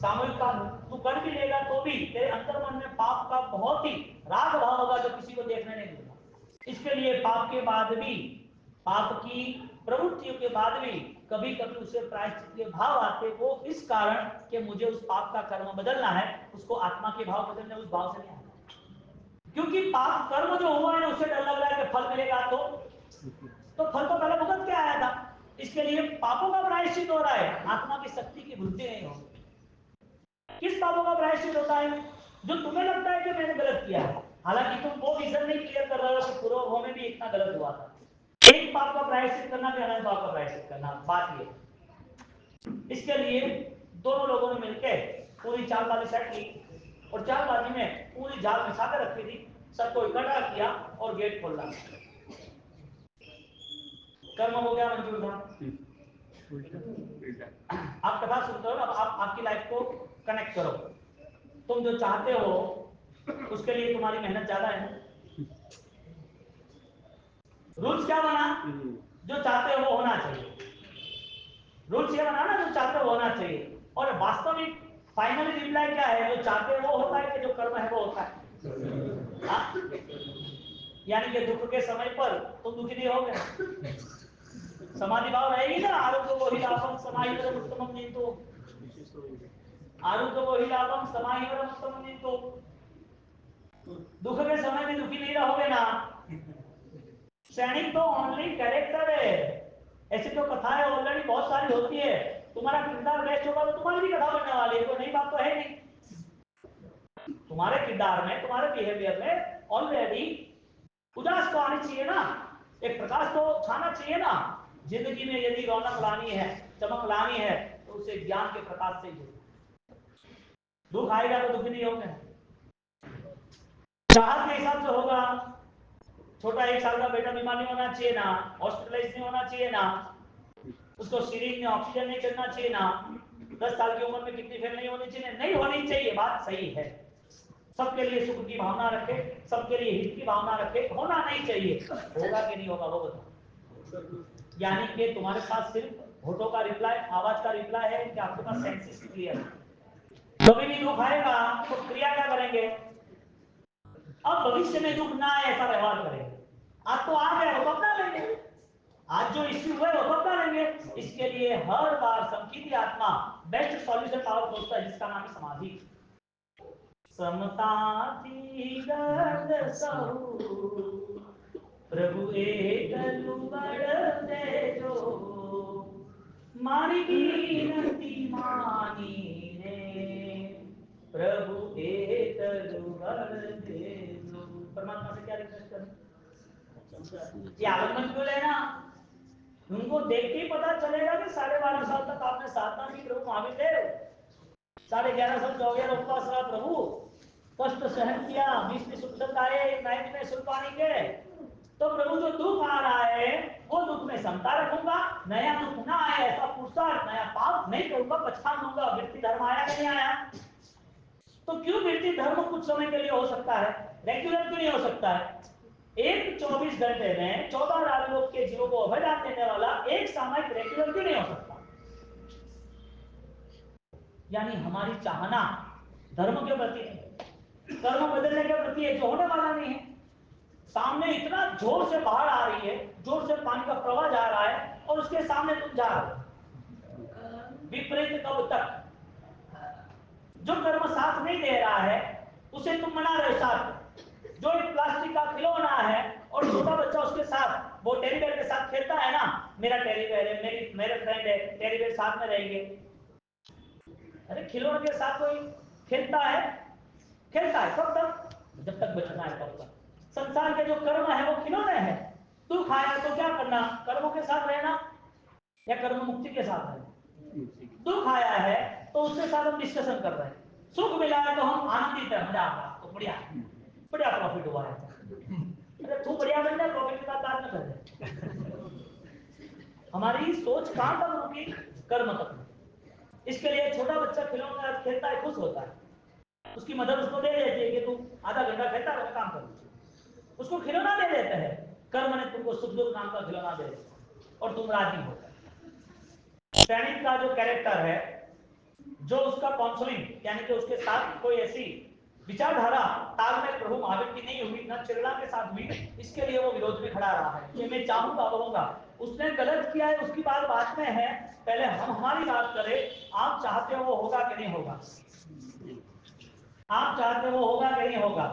सामूहिक पाप तू कर भी लेगा तो भी तेरे अंतर मन में पाप का बहुत ही राग भाव होगा जो किसी को देखने नहीं दूंगा। इसके लिए पाप के बाद भी, पाप की प्रवृत्तियों के बाद भी कभी कभी उसे प्रायश्चित के भाव आते, वो इस कारण कि मुझे उस पाप का कर्म बदलना है, उसको आत्मा के भाव बदलने उस भाव से नहीं आता। क्योंकि पाप कर्म जो हुआ है ना, उससे डर लग रहा है कि फल मिलेगा, तो फल तो पहले भुगत के आया था। इसके लिए पापों का प्रायश्चित हो रहा है, आत्मा की शक्ति की वृद्धि नहीं होगी। किस पापों का प्रायश्चित होता है? जो तुम्हें लगता है कि मैंने गलत किया है, हालांकि तुम वो विजन नहीं क्लियर कर रहे हो कि पूर्व में भी इतना गलत हुआ था। एक पाप का प्रायश्चित करना कि अनंत पाप का प्रायश्चित करना, बात ये। इसके लिए दोनों लोगों ने मिलकर पूरी चालबाजी सेट की, और चालबाजी में पूरी जाल बिछा कर रखी थी, सबको इकट्ठा किया और गेट खोलना। कर्म हो गया मंजूर था। आप कथा सुनते हो, अब आप आपकी लाइफ को कनेक्ट करो। तुम जो चाहते हो उसके लिए तुम्हारी मेहनत ज्यादा है। रूल्स क्या बना? जो चाहते हो वो होना चाहिए। रूल्स ये बना ना, जो चाहते हो होना चाहिए। और वास्तविक फाइनली रिप्लाई क्या है? जो चाहते हो वो होता है कि जो कर्म है वो होता है? यानी कि दुख के समय पर तुम दुखी नहीं होगे, समाधि भाव रहेगी ना। आरोग्य वो ही लाभम समाहितम उत्तमम नीतो, आरोग्य वो ही लाभम समाहितम उत्तमम नीतो। दुख के समय में दुखी नहीं रहोगे ना। सैनिक तो ओनली कैरेक्टर है, ऐसी तो कथाएं ऑलरेडी बहुत सारी होती है। तुम्हारा किरदार बेस्ट होगा तो तुम्हारी भी कथा बनने वाली है, कोई नई बात तो है नहीं। तुम्हारे किरदार में, तुम्हारे बिहेवियर में ऑलरेडी उदास तो आनी चाहिए ना, एक प्रकाश तो छाना चाहिए ना। जिंदगी में यदि रौनक लानी है, चमक लानी है, तो उसे ज्ञान के प्रकाश से ही। दुख आएगा तो दुखी नहीं होंगे, चाहत के हिसाब से होगा। छोटा 1 साल का बेटा बीमार नहीं होना चाहिए ना, हॉस्पिटलाइज नहीं होना चाहिए ना, उसको सीरीज में ऑक्सीजन नहीं चलना चाहिए ना, 10 साल की उम्र में कितनी फेल नहीं होनी चाहिए, नहीं होनी चाहिए, बात सही है। सबके लिए सुख की भावना रखे, सबके लिए हित की भावना रखे, होना नहीं चाहिए। होगा कि नहीं होगा वो बताओ। यानी कि तुम्हारे पास सिर्फ होठों का रिप्लाई, आवाज का रिप्लाई है कि आपके पास सेंसेस क्लियर है। कभी भी दुख आएगा तो क्रिया क्या करेंगे? अब भविष्य में दुख ना आए ऐसा व्यवहार करेंगे। आज तो आ गया, वो अपना लेंगे। आज जो इश्यू हुए वो अपना लेंगे। इसके लिए हर बार संकीर्ति आत्मा बेस्ट सॉल्यूशन पावर खोजता है, जिसका नाम है समाधि। समता दीगत सहु प्रभु एक लुगड़ दे जो, मारी कीरति मानी रे प्रभु एक लुगड़ दे जो। परमात्मा से क्या रिक्वेस्ट करें? ये आलम्बन क्यों लेना? उनको देख के ही पता चलेगा कि 12.5 साल तक आपने साधना की प्रभु महावीर देव, 11.5 साल 24 उपवास रहा प्रभु, कष्ट सहन किया, 20 में सुख आए, 9 में सुल्पानी के, तो प्रभु जो दुख आ रहा है वो दुख में समता रखूंगा, नया दुख ना आए ऐसा पुरुषार्थ, नया पाप नहीं करूंगा, पछतान दूंगा। वृत्ति धर्म आया कि नहीं आया? तो क्यों वृत्ति धर्म कुछ समय के लिए हो सकता है, रेगुलर क्यों नहीं हो सकता है? एक 24 घंटे में 14 राजलोक के जीवों को अभयदान देने वाला एक सामयिक रेगुलर क्यों नहीं हो सकता? यानी हमारी चाहना धर्म के प्रति है, कर्म बदलने के प्रति है, जो होने वाला नहीं है। सामने इतना जोर से बाढ़ आ रही है, जोर से पानी का प्रवाह जा रहा है, और उसके सामने तुम जा रहे हो। विपरीत कब तक? जो कर्म साथ नहीं दे रहा है उसे तुम मना रहे हो साथ। जो एक प्लास्टिक का खिलौना है और छोटा बच्चा उसके साथ, वो टेडी बेयर के साथ खेलता है ना, मेरा टेडी बेयर है, मेरे फ्रेंड है, टेडी बेयर साथ में रहेंगे। अरे खिलौने के साथ कोई खेलता है कब तक? जब तक बचना है तब तक। संसार के जो कर्म है वो खिलौने हैं। दुख आया तो क्या करना? कर्मों के साथ रहना या कर्म मुक्ति के साथ रहना? दुख आया है तो उसके साथ हम डिस्कशन कर रहे हैं, सुख मिला है तो हम आनंदित है, मजा आ रहा, तो बढ़िया बढ़िया प्रॉफिट हुआ है। अरे तू बढ़िया बन जाए, प्रॉफिट की बात न कर दे। हमारी सोच कहां तक रुकी? कर्म तक। इसके लिए छोटा बच्चा खिलौना खेलता है, खुश होता है, उसकी मदद उसको दे देती है कि तू आधा घंटा खेलता है, काम कर, उसको खिलौना दे देते हैं। कर्म ने तुमको सुख दुख नाम का खिलौना दे दिया और तुम राजी हो गए। सैनिक का जो कैरेक्टर है, जो उसका काउंसलिंग यानी कि उसके साथ कोई ऐसी विचारधारा तालमेल प्रभु महावीर की नहीं हुई, न चिरला के साथ हुई, इसके लिए वो विरोध में खड़ा रहा है कि मैं चाहूंगा होगा। उसने गलत किया है, उसकी बात बात में है, पहले हम हमारी बात करें। आप चाहते हो वो होगा कि नहीं होगा? आप चाहते हो वो होगा कि नहीं होगा?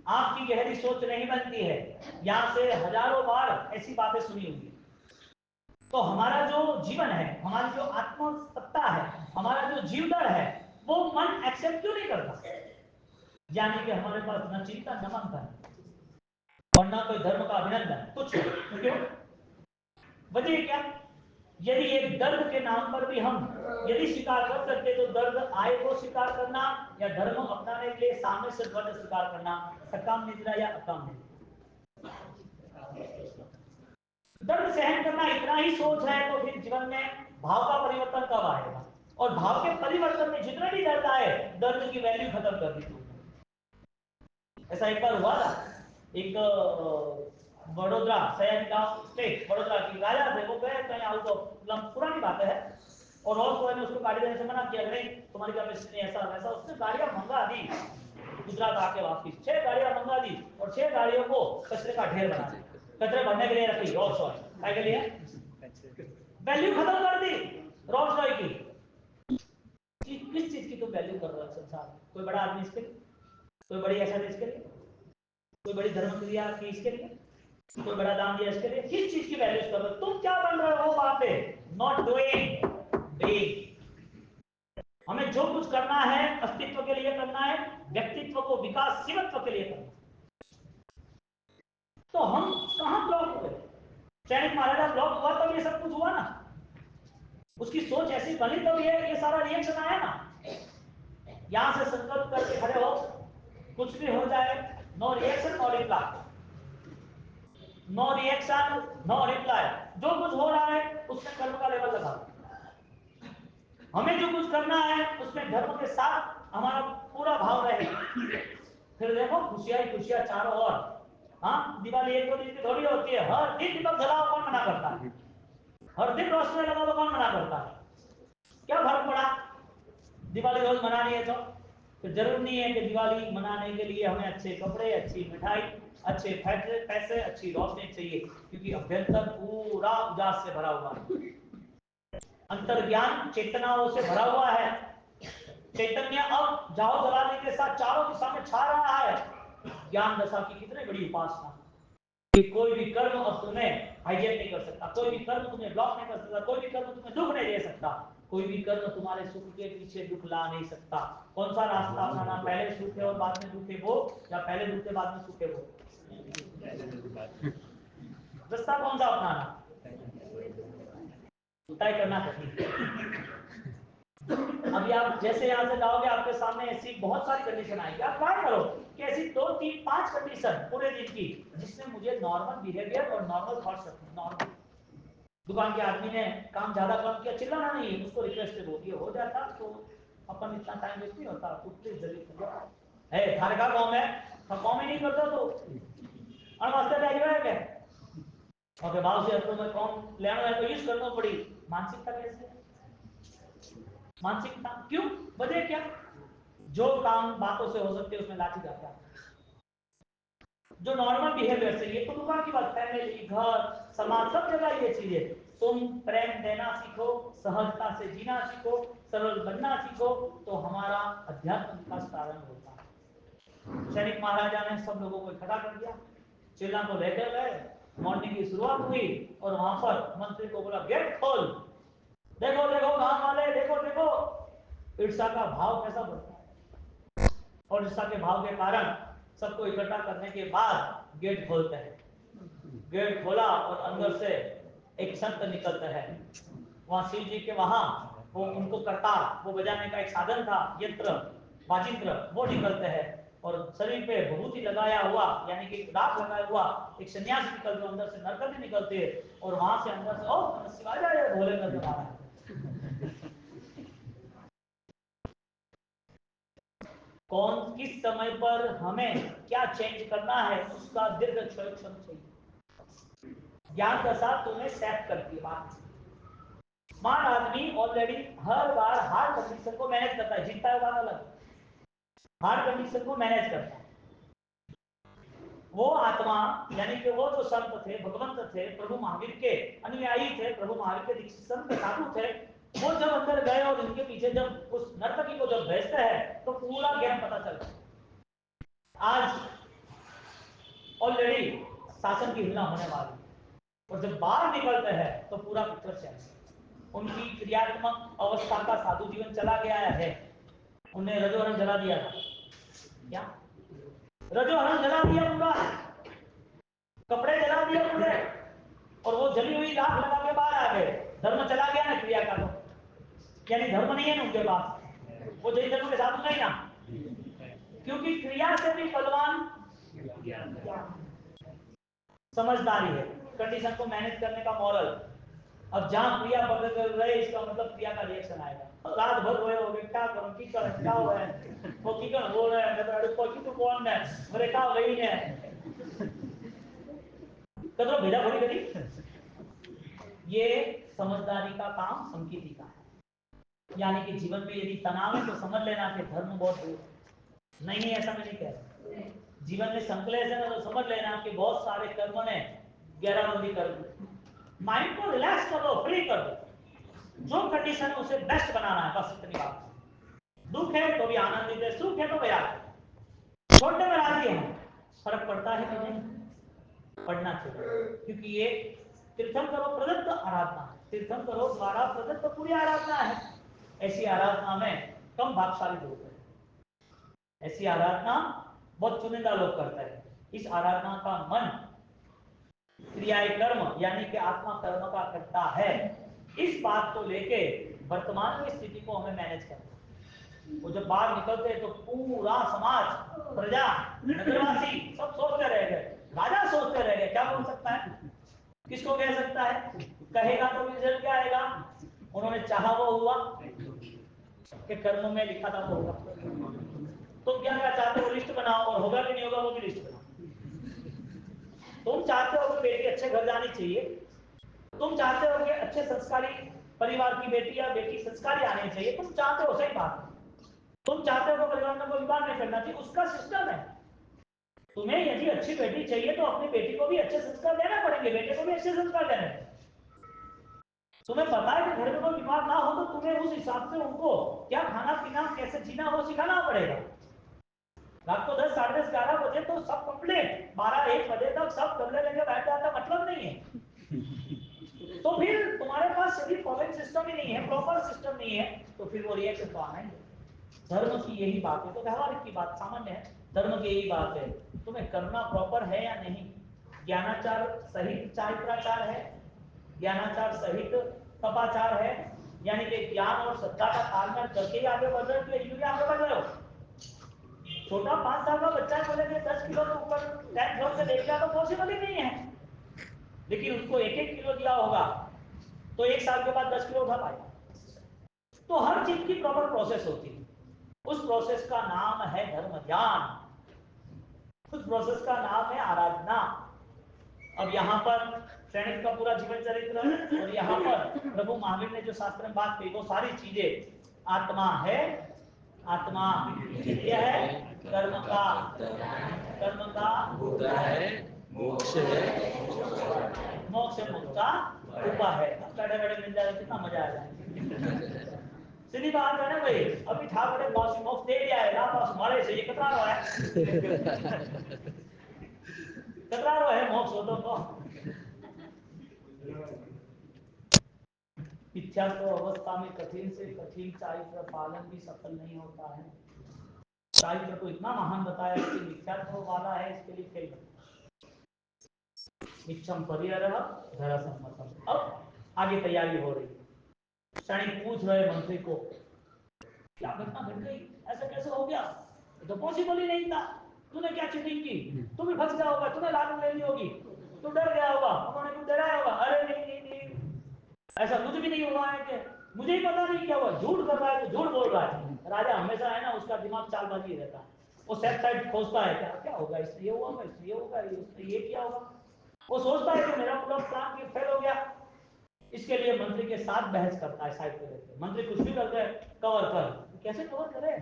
आपकी गहरी सोच नहीं बनती है। यहां से हजारों बार ऐसी बातें सुनी हुई। तो हमारा जो जीवन है, हमारी जो आत्म सत्ता है, हमारा जो जीवदल है, वो मन एक्सेप्ट क्यों नहीं करता? यानी कि हमारे पास न चिंता न मंथन और न कोई धर्म का अभिनंदन, कुछ क्यों? वजह क्या? यदि एक दर्द के नाम पर भी हम यदि स्वीकार कर सकते तो दर्द आए को स्वीकार करना या धर्म अपनाने के लिए सामने से ध्वज स्वीकार करना, सकाम निद्रा या अकाम निद्रा। दर्द सहन करना इतना ही सोच है तो फिर जीवन में भाव का परिवर्तन कब आएगा? और भाव के परिवर्तन में जितना भी दर्द आए, दर्द की वैल्यू खत्म कर दी तुमने। ऐसा एक बार हुआ था, एक वडोदरा सयाजी गांव स्टेट वडोदरा की राजा थे, वो गए कहीं आउट ऑफ, पुरानी बात है, और रोल्स रॉयस ने उसको गाड़ी देने से मना किया, नहीं तुम्हारी कैपेसिटी नहीं, ऐसा वैसा। उसने गाड़ियां मंगा दी, गुजरात आके वापस 6 गाड़ियां मंगा दी और 6 गाड़ियों को कचरे का ढेर बना दिया, कचरे भरने के लिए रखी रोल्स रॉयस। क्या के लिए? वैल्यू खत्म कर दी रोल्स रॉयस की। किस चीज की तुम वैल्यू कर रहे हो संसार में? कोई बड़ा आदमी इसके लिए, कोई बड़ी ऐसा इसके लिए, कोई बड़ी धर्म क्रिया की इसके लिए, कोई बड़ा दान दिया इसके लिए? किस चीज की वैल्यू कर रहे हो तुम? क्या बन रहे हो वहां पे? Not doing, being. हमें जो कुछ करना है अस्तित्व के लिए करना है, व्यक्तित्व को विकासशीलत्व के लिए करना है। तो हम कहां ब्लॉक हुए? सैनिक महाराजा ब्लॉक हुआ तब ये सब कुछ हुआ ना, उसकी सोच ऐसी बनी तब ये सारा रिएक्शन आया ना। यहां से संकल्प करके खड़े हो, कुछ भी हो जाए, no reaction no reply, no reaction no reply. जो कुछ हो रहा है उसमें कर्म का लेवल लगा। हमें जो कुछ करना है उसमें धर्म के साथ हमारा पूरा भाव रहे, फिर देखो खुशियां ही खुशियां चारों ओर। हाँ, दिवाली एक दो दिन की थोड़ी होती है, हर दिन दीपक जलाओ, कौन मना करता है? हर दिन रोशनी लगाओ तो कौन मना करता है? क्या फर्क पड़ा? दिवाली रोज मनानी है तो जरूर नहीं है कि दिवाली मनाने के लिए हमें अच्छे कपड़े, अच्छी मिठाई, अच्छे पैसे, अच्छी रोशनी चाहिए, क्योंकि अभ्यंतर पूरा उजास से भरा हुआ है, अंतर्ज्ञान चेतनाओं से भरा हुआ है। चैतन्य अब जाओ जलाने के साथ चारों दिशा में छा रहा है। ज्ञान दशा की कितनी बड़ी उपासना कि कोई भी कर्म अब तुम्हें हाइजेक नहीं कर सकता, कोई भी कर्म तुम्हें ब्लॉक नहीं कर सकता, कोई भी कर्म तुम्हें दुख नहीं दे सकता, कोई भी कर्म तुम्हारे सुख के पीछे दुख ला नहीं सकता। कौन सा रास्ता अपनाना? पहले सुखे और बाद में दुखे वो, या पहले दुखे बाद में सुखे वो? रास्ता कौन सा अपनाना, तय करना कठिन। अभी आप जैसे यहाँ से जाओगे आपके सामने ऐसी बहुत सारी कंडीशन आएगी, आप ट्राई करो कि ऐसी 2 3 5 कंडीशन पूरे दिन की जिसमें मुझे नॉर्मल बिहेवियर और नॉर्मल थॉट्स रखने। नॉर्मल दुकान के आदमी ने काम ज्यादा कम किया, चिल्लाना नहीं है, उसको रिक्वेस्ट है वो हो जाता तो अपन इतना टाइम वेस्ट नहीं होता। तो प्लीज जल्दी है थारे का काम है, काम ही नहीं करता तो वास्ते पे आइए है क्या ओके भाव से तो मैं काम लेना है तो यूज करना पड़ी। मानसिकता कैसे, मानसिकता क्यों, वजह क्या, जो काम बातों से हो सकते हैं उसमें लाठी जाता है। जो नॉर्मल बिहेवियर से, ये तो दुकान की बात, फैमिली घर समाज सब जगह ये चीज है। तुम प्रेम देना सीखो, सहजता से जीना सीखो, सरल बनना सीखो, तो हमारा अध्यात्म विकास प्रारंभ होता है। सैनिक महाराजा ने सब लोगों को इकट्ठा कर दिया, चेला को लेकर गए, मॉर्निंग की शुरुआत हुई और वहां पर मंत्री को बोला गेट खोल, देखो देखो गांव वाले देखो देखो ईर्षा का भाव कैसा बढ़ता है। और ईर्षा के भाव के कारण सबको इकट्ठा करने के बाद गेट खोलते हैं। गेट खोला और अंदर से एक संत निकलता है। वहां शिव जी के वहां वो उनको करतार वो बजाने का एक साधन था, यंत्र वाजिंत्र, वो निकलते हैं और शरीर पे भभूति लगाया हुआ यानी कि दाग लगाया हुआ एक सन्यासी निकलते, अंदर से नरकट निकलते हैं और वहां से अंदर से ओ शिवाय जय भोले नजर आ रहा है। कौन किस समय पर हमें क्या चेंज करना है उसका दीर्घ क्षण चाहिए। ज्ञान दशा तुम्हें सेट करती है। बात स्मार्ट आदमी ऑलरेडी हर बार हार्ड कंडीशन को मैनेज करता है, जीतता है बात अलग, हार्ड कंडीशन को मैनेज करता है। वो आत्मा यानी कि वो जो संत थे, भगवंत थे, प्रभु महावीर के अनुयायी थे, प्रभु महावीर के दीक्षित संत साधु थे, वो जब अंदर गए और इनके पीछे जब उस नर्तकी को जब भेजते हैं तो पूरा ज्ञान पता चलता है। आज ऑलरेडी शासन की हिलना होने वाली और जब बाहर निकलते हैं तो पूरा पिक्चर चेंज। उनकी क्रियात्मक अवस्था का साधु जीवन चला गया है, उन्हें रजोहरण जला दिया था। क्या रजोहरण जला दिया पूरा, कपड़े जला दिए पूरे और वो जली हुई लाख लगा के बाहर आ गए। धर्म चला गया ना क्रिया का, तो यानी धर्म नहीं है ना उनके पास, वो जैन धर्म के साधु नहीं ना, क्योंकि क्रिया से भी बलवान समझदारी है, कंडीशन को मैनेज करने का मॉरल। अब जहां क्रिया बदल कर रहे इसका मतलब क्रिया का रिएक्शन आएगा। रात भर रोए होगे क्या करूं की कर क्या हुआ है, वो की कर बोल रहे हैं मैं तो अरे कोई तो कौन है मेरे का वही है कदरो भेजा भरी करी। ये समझदारी का काम संकीर्ति का है, यानी कि जीवन में यदि तनाव है तो समझ लेना कि धर्म बहुत दूर नहीं है, ऐसा मैं नहीं कह रहा। जीवन में संकलेश है ना तो समझ लेना कि बहुत सारे कर्म ने घेराबंदी कर दी। माइंड को रिलैक्स कर दो, फ्री कर दो, जो कंडीशन है उसे बेस्ट बनाना है, बस इतनी बात। दुख है तो भी आनंदित है, सुख है तो भी छोड़ने में राजी है, फर्क पड़ता है कि नहीं, पढ़ना चाहिए, क्योंकि ये तीर्थंकरो प्रदत्त आराधना है, तीर्थंकरो द्वारा प्रदत्त पूरी आराधना है। ऐसी आराधना में कम भागशाली लोग हैं, ऐसी आराधना बहुत चुनिंदा लोग करते हैं। इस आराधना का मन क्रियाएं कर्म यानी कि आत्मा कर्म का करता है। इस बात को लेके वर्तमान की स्थिति को हमें मैनेज करना है। वो जब बाहर निकलते हैं तो पूरा समाज, प्रजा, नगरवासी सब सोचते रह गए, राजा सोचते रह गए क्या बोल सकता है, किसको कह सकता है, कहेगा तो रिजल्ट क्या आएगा। उन्होंने चाहा वो हुआ कि कर्म में लिखा था वो होगा। तुम क्या क्या चाहते हो लिस्ट बनाओ और होगा कि नहीं होगा वो भी लिस्ट बनाओ। तुम चाहते हो कि बेटी अच्छे घर जानी चाहिए, तुम चाहते हो कि अच्छे संस्कारी परिवार की बेटी या बेटी संस्कारी आनी चाहिए, तुम चाहते हो, सही बात है। तुम चाहते हो कि परिवार में कोई विवाद नहीं करना चाहिए, उसका सिस्टम है। तुम्हें यदि अच्छी बेटी चाहिए तो अपनी बेटी को भी अच्छे संस्कार देना पड़ेंगे, बेटे को भी अच्छे संस्कार देने पड़ेंगे। तुम्हें पता है कि घर में कोई बीमार ना हो तो तुम्हें उस हिसाब से उनको क्या खाना पीना कैसे जीना वो सिखाना पड़ेगा। रात को 10 साढ़े 10 11 बजे तो सब कंप्लीट, 12 1 बजे तक सब गले लेके बैठ जाता, मतलब नहीं है। तो फिर तुम्हारे पास यदि फॉलोइंग सिस्टम ही नहीं है, प्रॉपर सिस्टम नहीं है, तो फिर वो रिएक्शन तो आना ही है। धर्म की यही बात है, तो व्यवहारिक की बात सामान्य है, धर्म की यही बात है, तुम्हें करना प्रॉपर है या नहीं। ज्ञानाचार सहित चारित्राचार है, ज्ञानाचार सहित तपाचार है, यानी कि ज्ञान और श्रद्धा का तालमेल करके ही आगे बढ़ रहे हो, तो आगे बढ़ रहे हो। छोटा 5 साल का बच्चा बोलेंगे 10 किलो के ऊपर टैंक फ्लोर से लेके तो पॉसिबल ही नहीं है, लेकिन उसको 1-1 किलो दिया होगा तो 1 साल के बाद 10 किलो उठा पाएगा। तो हर चीज की प्रॉपर प्रोसेस होती है, उस प्रोसेस का नाम है धर्म ज्ञान, उस प्रोसेस का नाम है आराधना। अब यहाँ पर सैनिक का पूरा जीवन चरित्र और यहाँ पर प्रभु महावीर ने जो शास्त्र में बात कही वो सारी चीजें आत्मा है, आत्मा नित्य है, कर्म का होता है, मोक्ष है, मोक्ष मुक्ता उपाय है। बैठे बैठे मिल जाएगा कितना मजा आएगा। सीधी बात है ना भाई, अभी ठाकुर ने पास मोक्ष दे दिया है, ना पास मारे से ये कतरा रहा है कतरा रहा है मोक्ष हो तो मिथ्यात्व अवस्था में कठिन से कठिन चारित्र पालन भी सफल नहीं होता है। चारित्र को इतना महान बताया कि मिथ्यात्व वाला है इसके लिए फेल मिच्छम परिहरः धरसम्मतम्। अब आगे तैयारी हो रही है। सैनिक पूछ रहे मंत्री को क्या घटना घट गई, ऐसा कैसे हो गया, तो पॉसिबल ही नहीं था, तूने क्या चीटिंग की, तू भी फंस गया होगा, तूने लालच ले ली होगी, तू डर गया होगा, उन्होंने कुछ डराया होगा। अरे नहीं नहीं नहीं, ऐसा कुछ भी नहीं हुआ है, कि मुझे ही पता नहीं क्या हुआ, झूठ कर रहा है तो झूठ बोल रहा है। राजा हमेशा है ना, उसका दिमाग चालबाजी रहता है, वो सेफ साइड खोजता है, क्या क्या होगा, इससे ये हुआ, इससे ये होगा, इससे ये क्या होगा, वो सोचता है कि मेरा पूरा प्लान फेल हो गया। इसके लिए मंत्री के साथ बहस करता है, साइड पे रहते मंत्री कुछ भी करते हैं, कवर कर, कैसे कवर करे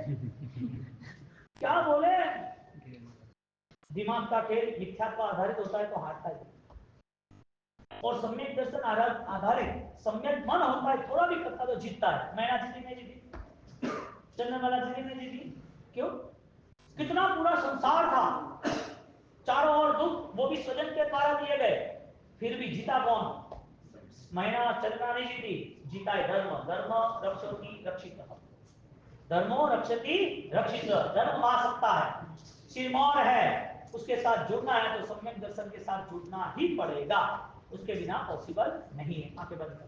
क्या बोले, दिमाग का खेल मिथ्यात्व आधारित होता है तो हारता है, और सम्यक दर्शन आधारित सम्यक मन होता है, थोड़ा भी करता तो जीतता है। मैना जीती नहीं जीती, चंद्रमाला जीती नहीं जीती, क्यों, कितना पूरा संसार था, चारों ओर दुख, वो भी स्वजन के द्वारा दिए गए, फिर भी जीता कौन, मैना चंद्रमा नहीं जीती, जीता है धर्म, धर्म रक्षति रक्षित, धर्मो रक्षति रक्षित, धर्म आ सकता है, सिरमौर है, उसके साथ जुड़ना है तो सम्यक दर्शन के साथ जुड़ना ही पड़ेगा, उसके बिना पॉसिबल नहीं है। आंखें बंद कर।